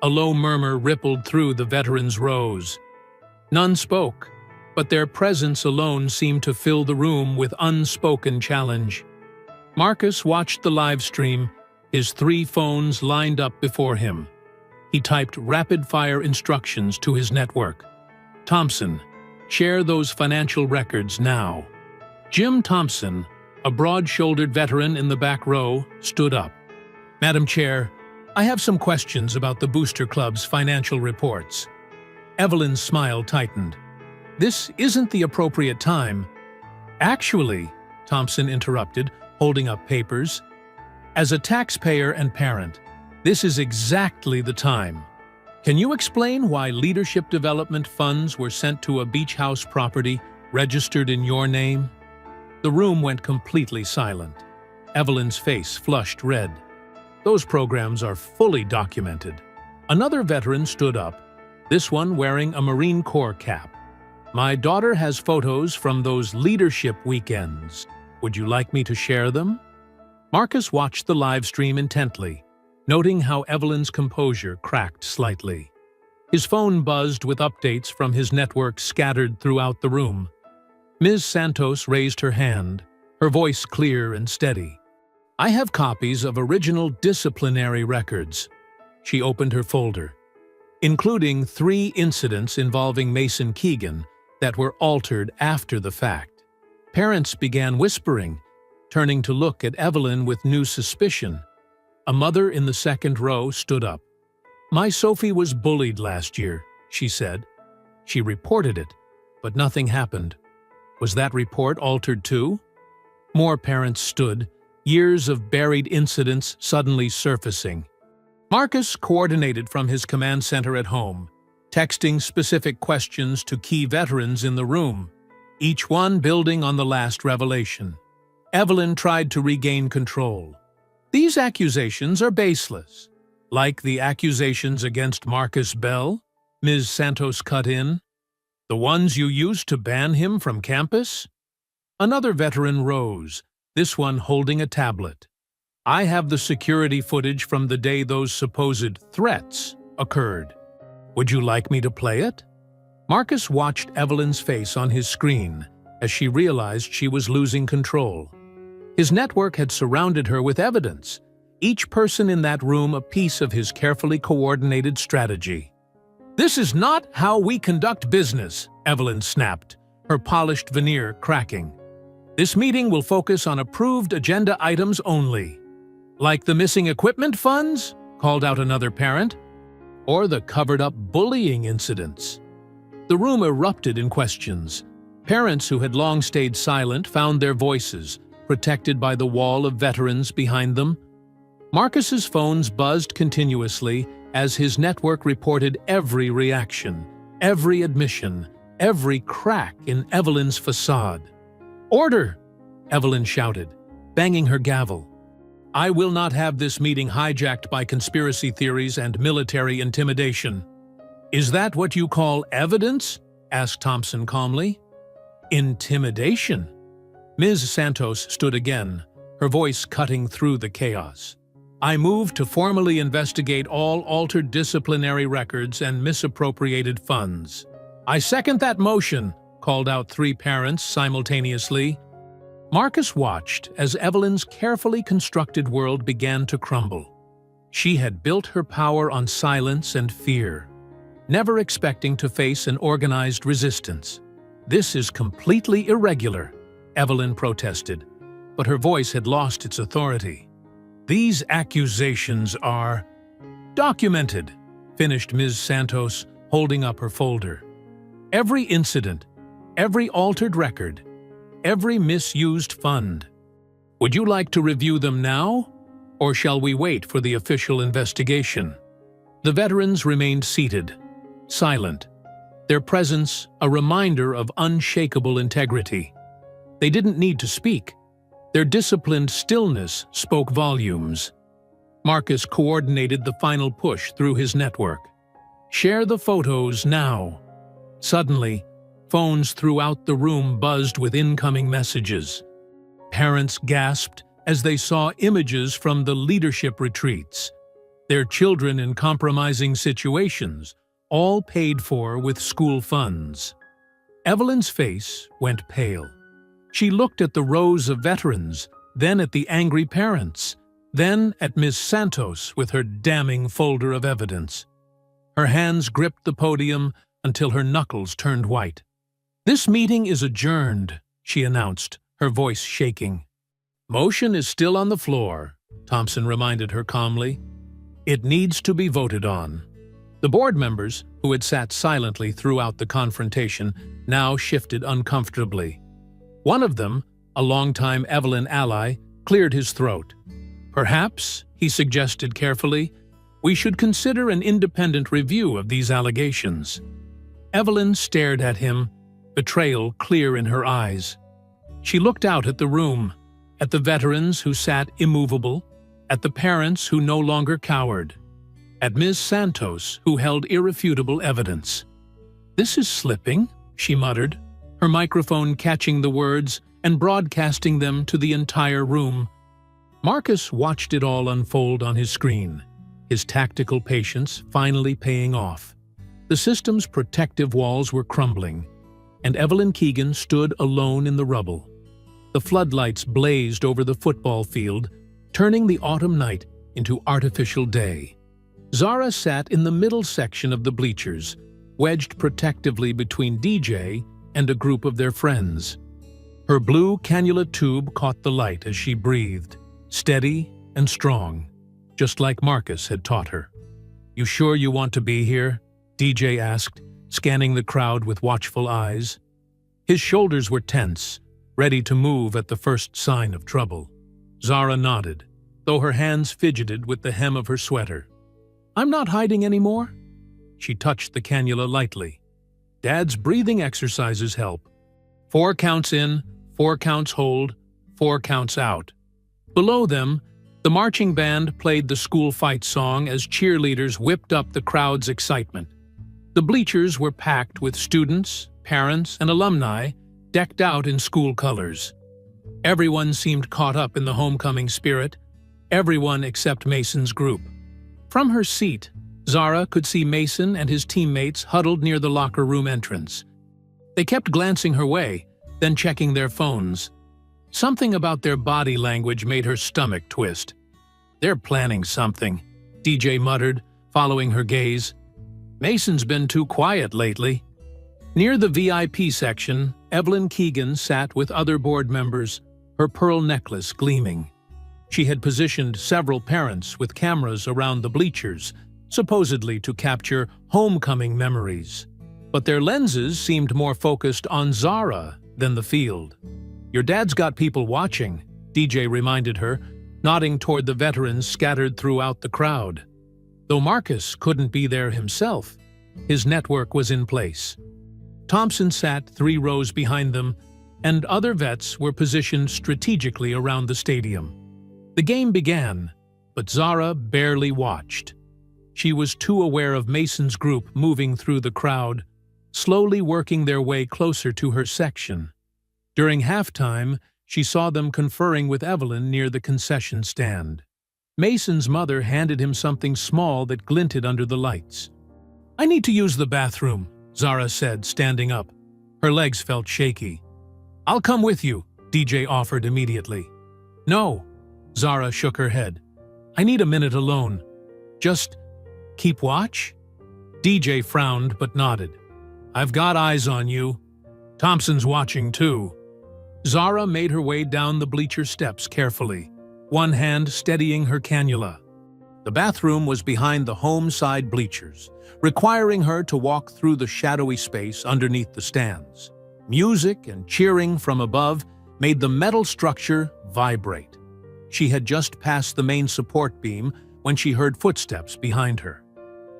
A low murmur rippled through the veterans' rows. None spoke, but their presence alone seemed to fill the room with unspoken challenge. Marcus watched the live stream, his 3 phones lined up before him. He typed rapid-fire instructions to his network. "Thompson, share those financial records now." Jim Thompson, a broad-shouldered veteran in the back row, stood up. "Madam Chair, I have some questions about the Booster Club's financial reports." Evelyn's smile tightened. "This isn't the appropriate time." "Actually," Thompson interrupted, holding up papers, "as a taxpayer and parent, this is exactly the time. Can you explain why leadership development funds were sent to a beach house property registered in your name?" The room went completely silent. Evelyn's face flushed red. "Those programs are fully documented." Another veteran stood up, this one wearing a Marine Corps cap. "My daughter has photos from those leadership weekends. Would you like me to share them?" Marcus watched the live stream intently, noting how Evelyn's composure cracked slightly. His phone buzzed with updates from his network scattered throughout the room. Ms. Santos raised her hand, her voice clear and steady. "I have copies of original disciplinary records." She opened her folder, including 3 incidents involving Mason Keegan that were altered after the fact. Parents began whispering, turning to look at Evelyn with new suspicion. A mother in the second row stood up. "My Sophie was bullied last year," she said. She reported it, but nothing happened. Was that report altered too? More parents stood, years of buried incidents suddenly surfacing. Marcus coordinated from his command center at home, texting specific questions to key veterans in the room, each one building on the last revelation. Evelyn tried to regain control. "These accusations are baseless." "Like the accusations against Marcus Bell?" Ms. Santos cut in. "The ones you used to ban him from campus?" Another veteran rose, this one holding a tablet. "I have the security footage from the day those supposed threats occurred. Would you like me to play it?" Marcus watched Evelyn's face on his screen as she realized she was losing control. His network had surrounded her with evidence, each person in that room a piece of his carefully coordinated strategy. "This is not how we conduct business," Evelyn snapped, her polished veneer cracking. "This meeting will focus on approved agenda items only." "Like the missing equipment funds?" called out another parent. "Or the covered-up bullying incidents?" The room erupted in questions. Parents who had long stayed silent found their voices, protected by the wall of veterans behind them. Marcus's phones buzzed continuously as his network reported every reaction, every admission, every crack in Evelyn's facade. "Order!" Evelyn shouted, banging her gavel. "I will not have this meeting hijacked by conspiracy theories and military intimidation." "Is that what you call evidence?" asked Thompson calmly. "Intimidation?" Ms. Santos stood again, her voice cutting through the chaos. "I move to formally investigate all altered disciplinary records and misappropriated funds." "I second that motion," called out three parents simultaneously. Marcus watched as Evelyn's carefully constructed world began to crumble. She had built her power on silence and fear, never expecting to face an organized resistance. "This is completely irregular," Evelyn protested, but her voice had lost its authority. "These accusations are documented," finished Ms. Santos, holding up her folder. "Every incident, every altered record, every misused fund. Would you like to review them now, or shall we wait for the official investigation?" The veterans remained seated, silent, their presence a reminder of unshakable integrity. They didn't need to speak. Their disciplined stillness spoke volumes. Marcus coordinated the final push through his network. "Share the photos now." Suddenly, phones throughout the room buzzed with incoming messages. Parents gasped as they saw images from the leadership retreats, their children in compromising situations, all paid for with school funds. Evelyn's face went pale. She looked at the rows of veterans, then at the angry parents, then at Miss Santos with her damning folder of evidence. Her hands gripped the podium until her knuckles turned white. "This meeting is adjourned," she announced, her voice shaking. "Motion is still on the floor," Thompson reminded her calmly. "It needs to be voted on." The board members, who had sat silently throughout the confrontation, now shifted uncomfortably. One of them, a longtime Evelyn ally, cleared his throat. "Perhaps," he suggested carefully, "we should consider an independent review of these allegations." Evelyn stared at him, betrayal clear in her eyes. She looked out at the room, at the veterans who sat immovable, at the parents who no longer cowered, at Ms. Santos who held irrefutable evidence. "This is slipping," she muttered, her microphone catching the words and broadcasting them to the entire room. Marcus watched it all unfold on his screen, his tactical patience finally paying off. The system's protective walls were crumbling, and Evelyn Keegan stood alone in the rubble. The floodlights blazed over the football field, turning the autumn night into artificial day. Zara sat in the middle section of the bleachers, wedged protectively between DJ and a group of their friends. Her blue cannula tube caught the light as she breathed, steady and strong, just like Marcus had taught her. "You sure you want to be here?" DJ asked, scanning the crowd with watchful eyes. His shoulders were tense, ready to move at the first sign of trouble. Zara nodded, though her hands fidgeted with the hem of her sweater. "I'm not hiding anymore." She touched the cannula lightly. "Dad's breathing exercises help. 4 counts in, 4 counts hold, 4 counts out." Below them, the marching band played the school fight song as cheerleaders whipped up the crowd's excitement. The bleachers were packed with students, parents, and alumni decked out in school colors. Everyone seemed caught up in the homecoming spirit, everyone except Mason's group. From her seat, Zara could see Mason and his teammates huddled near the locker room entrance. They kept glancing her way, then checking their phones. Something about their body language made her stomach twist. They're planning something, DJ muttered, following her gaze. Mason's been too quiet lately. Near the VIP section, Evelyn Keegan sat with other board members, her pearl necklace gleaming. She had positioned several parents with cameras around the bleachers, supposedly to capture homecoming memories. But their lenses seemed more focused on Zara than the field. "Your dad's got people watching," DJ reminded her, nodding toward the veterans scattered throughout the crowd. Though Marcus couldn't be there himself, his network was in place. Thompson sat 3 rows behind them, and other vets were positioned strategically around the stadium. The game began, but Zara barely watched. She was too aware of Mason's group moving through the crowd, slowly working their way closer to her section. During halftime, she saw them conferring with Evelyn near the concession stand. Mason's mother handed him something small that glinted under the lights. "I need to use the bathroom," Zara said, standing up. Her legs felt shaky. "I'll come with you," DJ offered immediately. "No," Zara shook her head. "I need a minute alone. Just keep watch?" DJ frowned but nodded. "I've got eyes on you. Thompson's watching too." Zara made her way down the bleacher steps carefully, one hand steadying her cannula. The bathroom was behind the home side bleachers, requiring her to walk through the shadowy space underneath the stands. Music and cheering from above made the metal structure vibrate. She had just passed the main support beam when she heard footsteps behind her.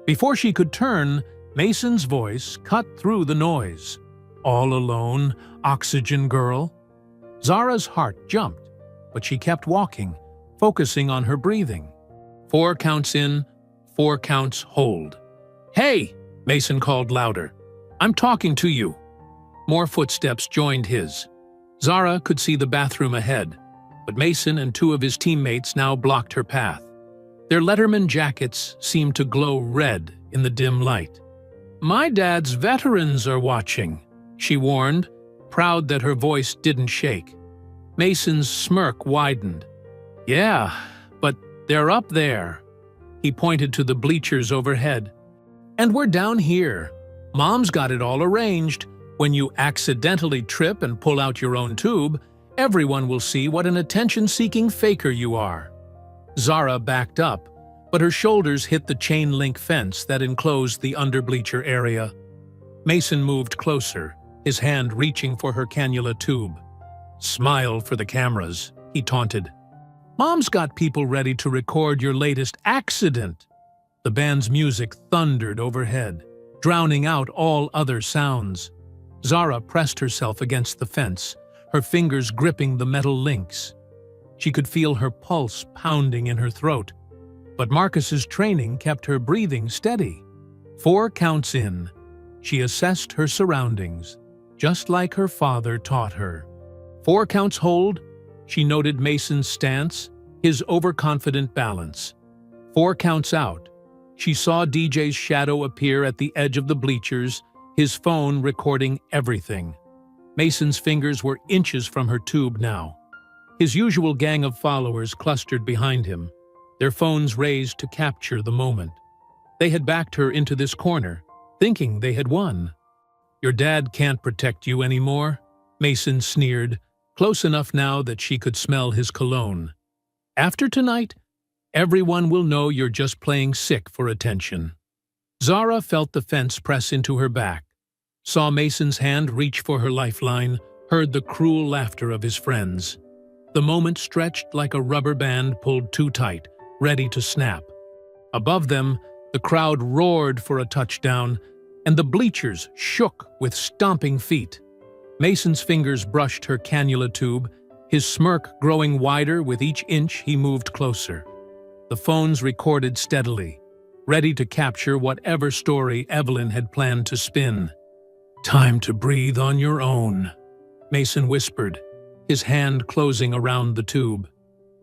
Before she could turn, Mason's voice cut through the noise. "All alone, oxygen girl?" Zara's heart jumped, but she kept walking, focusing on her breathing. 4 counts in, 4 counts hold. "Hey!" Mason called louder. "I'm talking to you." More footsteps joined his. Zara could see the bathroom ahead, but Mason and 2 of his teammates now blocked her path. Their Letterman jackets seemed to glow red in the dim light. "My dad's veterans are watching," she warned, proud that her voice didn't shake. Mason's smirk widened. "Yeah, but they're up there." He pointed to the bleachers overhead. "And we're down here. Mom's got it all arranged. When you accidentally trip and pull out your own tube, everyone will see what an attention-seeking faker you are." Zara backed up, but her shoulders hit the chain-link fence that enclosed the under-bleacher area. Mason moved closer, his hand reaching for her cannula tube. "Smile for the cameras," he taunted. "Mom's got people ready to record your latest accident." The band's music thundered overhead, drowning out all other sounds. Zara pressed herself against the fence, her fingers gripping the metal links. She could feel her pulse pounding in her throat, but Marcus's training kept her breathing steady. 4 counts in, she assessed her surroundings, just like her father taught her. 4 counts hold, she noted Mason's stance, his overconfident balance. 4 counts out, she saw DJ's shadow appear at the edge of the bleachers, his phone recording everything. Mason's fingers were inches from her tube now. His usual gang of followers clustered behind him, their phones raised to capture the moment. They had backed her into this corner, thinking they had won. "Your dad can't protect you anymore," Mason sneered, close enough now that she could smell his cologne. "After tonight, everyone will know you're just playing sick for attention." Zara felt the fence press into her back, saw Mason's hand reach for her lifeline, heard the cruel laughter of his friends. The moment stretched like a rubber band pulled too tight, ready to snap. Above them, the crowd roared for a touchdown, and the bleachers shook with stomping feet. Mason's fingers brushed her cannula tube, his smirk growing wider with each inch he moved closer. The phones recorded steadily, ready to capture whatever story Evelyn had planned to spin. "Time to breathe on your own," Mason whispered, his hand closing around the tube.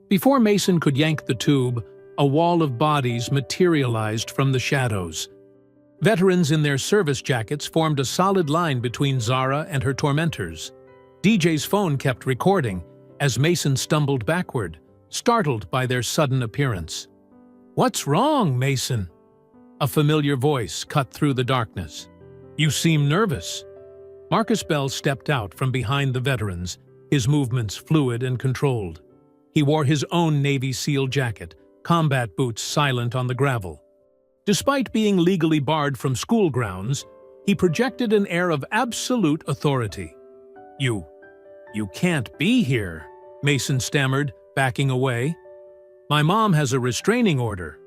Before Mason could yank the tube, a wall of bodies materialized from the shadows. Veterans in their service jackets formed a solid line between Zara and her tormentors. DJ's phone kept recording as Mason stumbled backward, startled by their sudden appearance. "What's wrong, Mason?" A familiar voice cut through the darkness. "You seem nervous." Marcus Bell stepped out from behind the veterans, his movements fluid and controlled. He wore his own Navy SEAL jacket, combat boots silent on the gravel. Despite being legally barred from school grounds, he projected an air of absolute authority. You can't be here," Mason stammered, backing away. "My mom has a restraining order."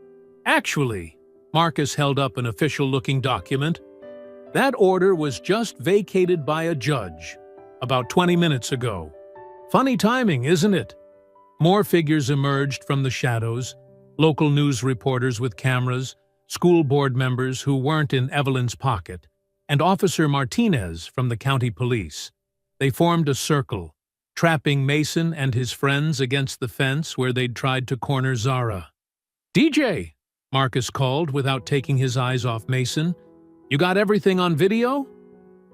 "Actually," Marcus held up an official-looking document, "that order was just vacated by a judge about 20 minutes ago." Funny timing, isn't it? More figures emerged from the shadows, local news reporters with cameras, school board members who weren't in Evelyn's pocket, and Officer Martinez from the county police. They formed a circle, trapping Mason and his friends against the fence where they'd tried to corner Zara. "DJ," Marcus called without taking his eyes off Mason. "You got everything on video?"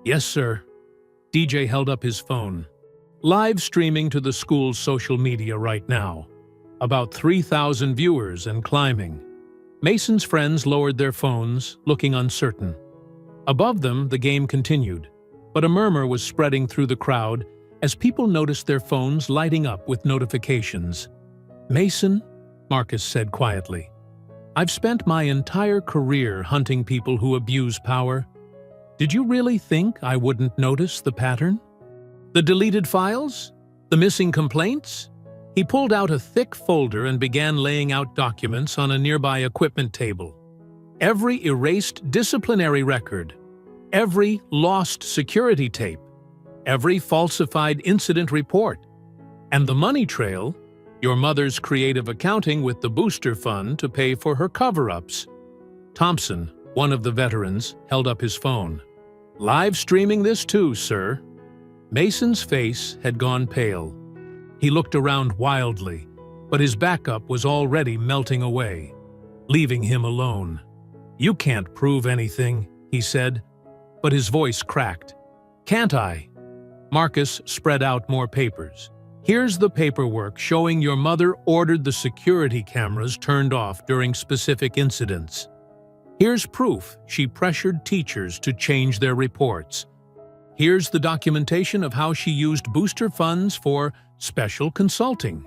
"Yes, sir." DJ held up his phone. "Live streaming to the school's social media right now. About 3,000 viewers and climbing." Mason's friends lowered their phones, looking uncertain. Above them, the game continued, but a murmur was spreading through the crowd as people noticed their phones lighting up with notifications. "Mason," Marcus said quietly, "I've spent my entire career hunting people who abuse power. Did you really think I wouldn't notice the pattern? The deleted files? The missing complaints?" He pulled out a thick folder and began laying out documents on a nearby equipment table. Every erased disciplinary record, every lost security tape, every falsified incident report, and the money trail, your mother's creative accounting with the booster fund to pay for her cover-ups. Thompson, one of the veterans, held up his phone. "Live streaming this too, sir." Mason's face had gone pale. He looked around wildly, but his backup was already melting away, leaving him alone. "You can't prove anything," he said, but his voice cracked. "Can't I?" Marcus spread out more papers. "Here's the paperwork showing your mother ordered the security cameras turned off during specific incidents. Here's proof she pressured teachers to change their reports. Here's the documentation of how she used booster funds for special consulting,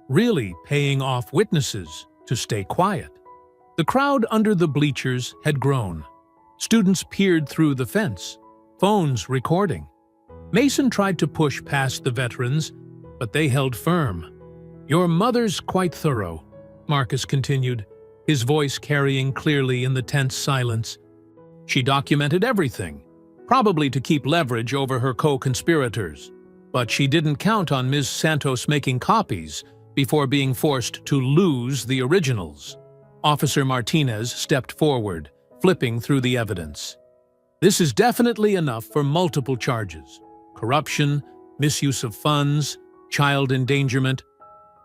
really paying off witnesses to stay quiet." The crowd under the bleachers had grown. Students peered through the fence, phones recording. Mason tried to push past the veterans, but they held firm. "Your mother's quite thorough," Marcus continued, his voice carrying clearly in the tense silence. "She documented everything, probably to keep leverage over her co-conspirators. But she didn't count on Ms. Santos making copies before being forced to lose the originals." Officer Martinez stepped forward, flipping through the evidence. "This is definitely enough for multiple charges: corruption, misuse of funds, child endangerment."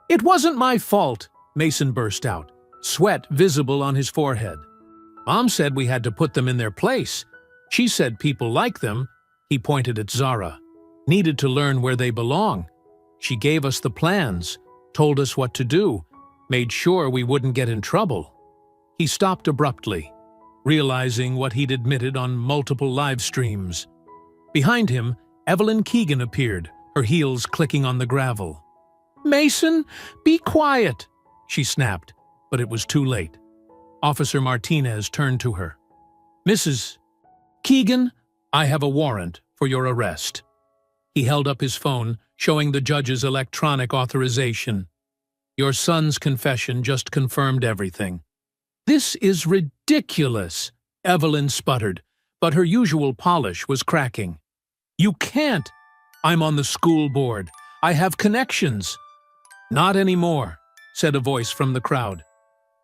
"It wasn't my fault," Mason burst out, sweat visible on his forehead. "Mom said we had to put them in their place. She said people like them," he pointed at Zara, "needed to learn where they belong. She gave us the plans, told us what to do, made sure we wouldn't get in trouble." He stopped abruptly, realizing what he'd admitted on multiple live streams. Behind him, Evelyn Keegan appeared, her heels clicking on the gravel. "Mason, be quiet," she snapped, but it was too late. Officer Martinez turned to her. "Mrs. Keegan, I have a warrant for your arrest." He held up his phone, showing the judge's electronic authorization. "Your son's confession just confirmed everything." "This is ridiculous," Evelyn sputtered, but her usual polish was cracking. "You can't. I'm on the school board. I have connections." "Not anymore," said a voice from the crowd.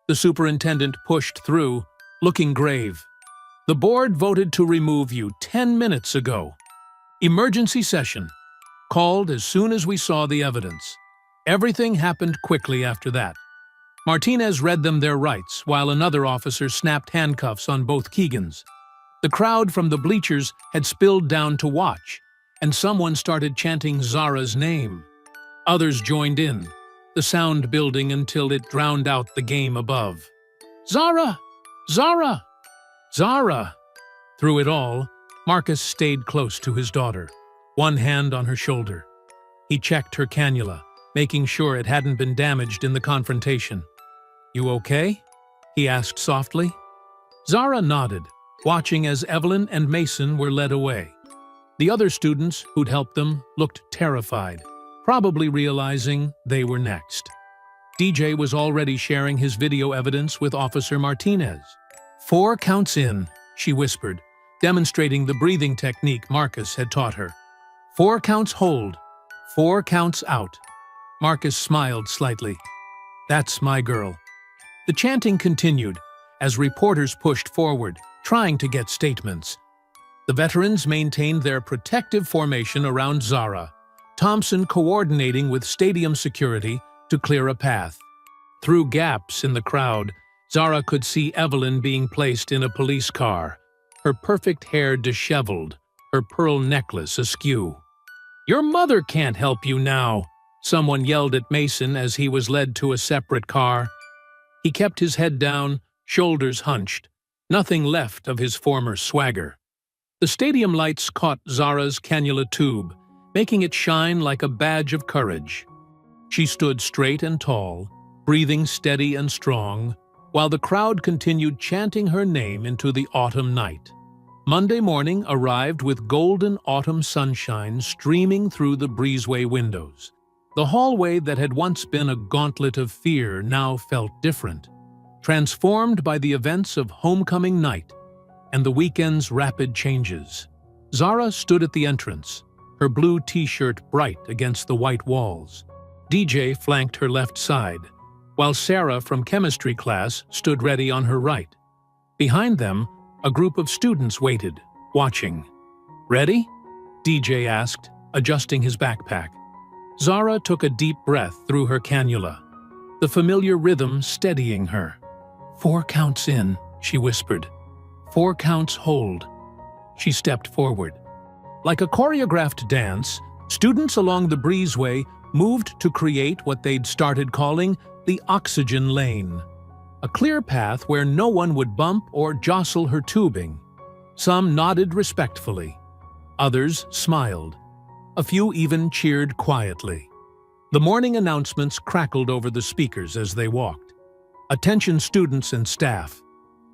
The superintendent pushed through, looking grave. "The board voted to remove you 10 minutes ago. Emergency session. Called as soon as we saw the evidence. Everything happened quickly after that." Martinez read them their rights, while another officer snapped handcuffs on both Keegans. The crowd from the bleachers had spilled down to watch, and someone started chanting Zara's name. Others joined in, the sound building until it drowned out the game above. "Zara! Zara! Zara!" Through it all, Marcus stayed close to his daughter, one hand on her shoulder. He checked her cannula, making sure it hadn't been damaged in the confrontation. "You okay?" he asked softly. Zara nodded, watching as Evelyn and Mason were led away. The other students who'd helped them looked terrified, probably realizing they were next. DJ was already sharing his video evidence with Officer Martinez. "4 counts in," she whispered, demonstrating the breathing technique Marcus had taught her. "4 counts hold, 4 counts out." Marcus smiled slightly. "That's my girl." The chanting continued as reporters pushed forward, trying to get statements. The veterans maintained their protective formation around Zara, Thompson coordinating with stadium security to clear a path. Through gaps in the crowd, Zara could see Evelyn being placed in a police car, her perfect hair disheveled, her pearl necklace askew. "Your mother can't help you now," someone yelled at Mason as he was led to a separate car. He kept his head down, shoulders hunched, nothing left of his former swagger. The stadium lights caught Zara's cannula tube, making it shine like a badge of courage. She stood straight and tall, breathing steady and strong, while the crowd continued chanting her name into the autumn night. Monday morning arrived with golden autumn sunshine streaming through the breezeway windows. The hallway that had once been a gauntlet of fear now felt different, transformed by the events of homecoming night and the weekend's rapid changes. Zara stood at the entrance, her blue t-shirt bright against the white walls. DJ flanked her left side, while Sarah from chemistry class stood ready on her right. Behind them, a group of students waited, watching. "Ready?" DJ asked, adjusting his backpack. Zara took a deep breath through her cannula, the familiar rhythm steadying her. "4 counts in," she whispered. "4 counts hold." She stepped forward. Like a choreographed dance, students along the breezeway moved to create what they'd started calling the oxygen lane, a clear path where no one would bump or jostle her tubing. Some nodded respectfully. Others smiled. A few even cheered quietly. The morning announcements crackled over the speakers as they walked. "Attention students and staff.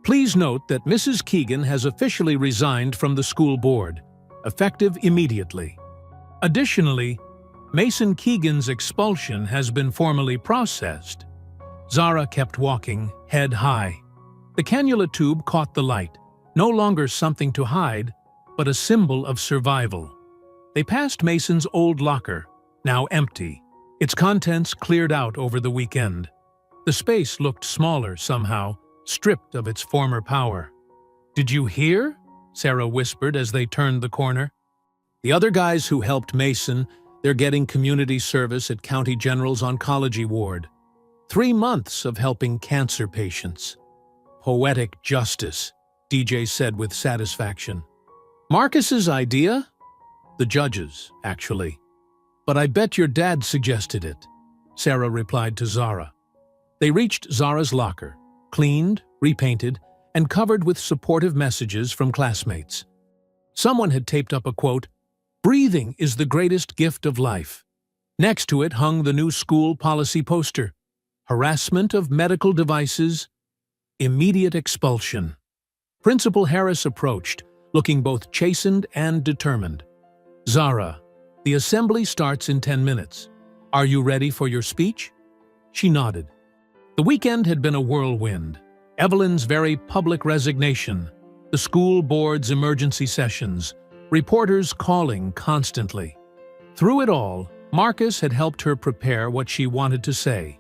Please note that Mrs. Keegan has officially resigned from the school board, effective immediately. Additionally, Mason Keegan's expulsion has been formally processed." Zara kept walking, head high. The cannula tube caught the light, no longer something to hide, but a symbol of survival. They passed Mason's old locker, now empty, its contents cleared out over the weekend. The space looked smaller somehow, stripped of its former power. "Did you hear?" Sarah whispered as they turned the corner. "The other guys who helped Mason, they're getting community service at County General's oncology ward. 3 months of helping cancer patients." "Poetic justice," DJ said with satisfaction. "Marcus's idea?" "The judge's, actually. But I bet your dad suggested it," Sarah replied to Zara. They reached Zara's locker, cleaned, repainted, and covered with supportive messages from classmates. Someone had taped up a quote, "Breathing is the greatest gift of life." Next to it hung the new school policy poster, "Harassment of medical devices, immediate expulsion." Principal Harris approached, looking both chastened and determined. "Zara, the assembly starts in 10 minutes. Are you ready for your speech?" She nodded. The weekend had been a whirlwind. Evelyn's very public resignation, the school board's emergency sessions, reporters calling constantly. Through it all, Marcus had helped her prepare what she wanted to say.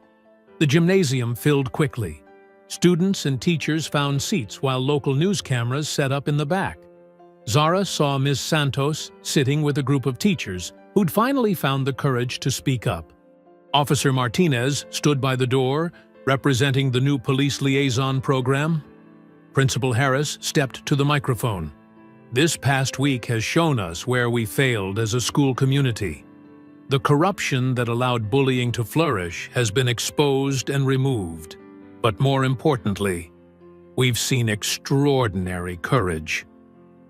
The gymnasium filled quickly. Students and teachers found seats while local news cameras set up in the back. Zara saw Ms. Santos sitting with a group of teachers who'd finally found the courage to speak up. Officer Martinez stood by the door, representing the new police liaison program. Principal Harris stepped to the microphone. "This past week has shown us where we failed as a school community. The corruption that allowed bullying to flourish has been exposed and removed. But more importantly, we've seen extraordinary courage.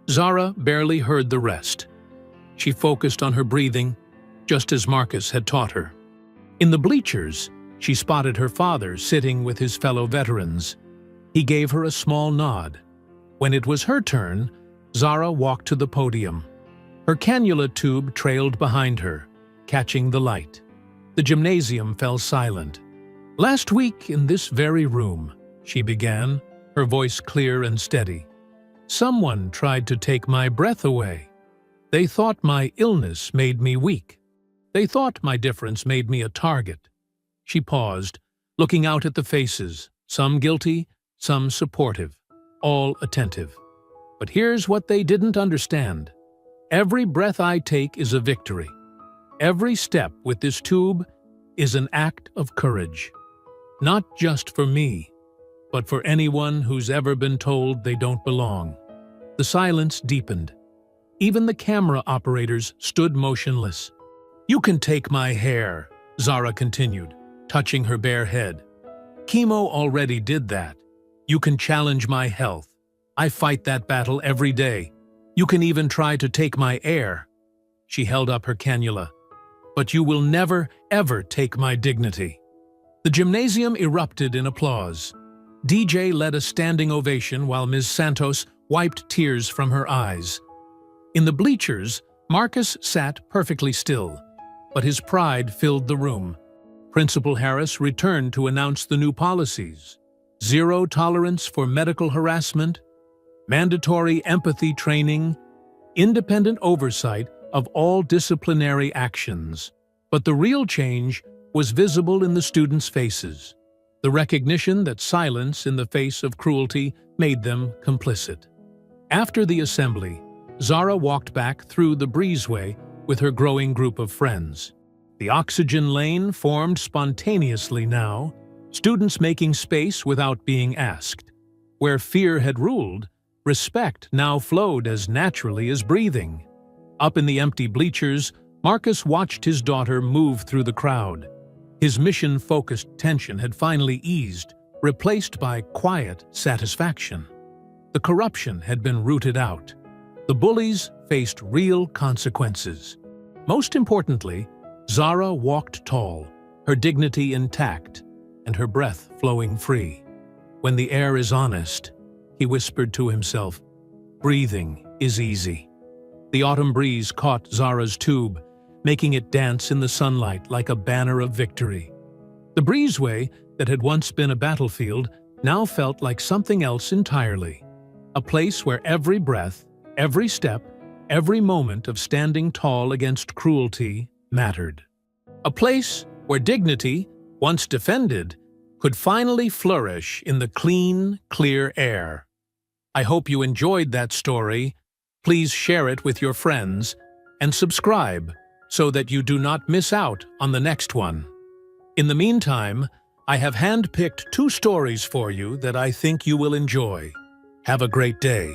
Zara barely heard the rest. She focused on her breathing, just as Marcus had taught her. In the bleachers, she spotted her father sitting with his fellow veterans. He gave her a small nod. When it was her turn, Zara walked to the podium. Her cannula tube trailed behind her, catching the light. The gymnasium fell silent. "Last week in this very room," she began, her voice clear and steady, "someone tried to take my breath away. They thought my illness made me weak. They thought my difference made me a target." She paused, looking out at the faces, some guilty, some supportive, all attentive. "But here's what they didn't understand. Every breath I take is a victory. Every step with this tube is an act of courage. Not just for me, but for anyone who's ever been told they don't belong." The silence deepened. Even the camera operators stood motionless. "You can take my hair," Zara continued, touching her bare head. "Chemo already did that. You can challenge my health. I fight that battle every day. You can even try to take my air." She held up her cannula. "But you will never, ever take my dignity." The gymnasium erupted in applause. DJ led a standing ovation while Ms. Santos wiped tears from her eyes. In the bleachers, Marcus sat perfectly still, but his pride filled the room. Principal Harris returned to announce the new policies: zero tolerance for medical harassment, mandatory empathy training, independent oversight of all disciplinary actions. But the real change was visible in the students' faces. The recognition that silence in the face of cruelty made them complicit. After the assembly, Zara walked back through the breezeway with her growing group of friends. The oxygen lane formed spontaneously now, students making space without being asked. Where fear had ruled, respect now flowed as naturally as breathing. Up in the empty bleachers, Marcus watched his daughter move through the crowd. His mission-focused tension had finally eased, replaced by quiet satisfaction. The corruption had been rooted out. The bullies faced real consequences. Most importantly, Zara walked tall, her dignity intact, and her breath flowing free. "When the air is honest," he whispered to himself, "breathing is easy." The autumn breeze caught Zara's tube, making it dance in the sunlight like a banner of victory. The breezeway that had once been a battlefield now felt like something else entirely. A place where every breath, every step, every moment of standing tall against cruelty mattered. A place where dignity, once defended, could finally flourish in the clean, clear air. I hope you enjoyed that story. Please share it with your friends and subscribe so that you do not miss out on the next one. In the meantime, I have handpicked 2 stories for you that I think you will enjoy. Have a great day.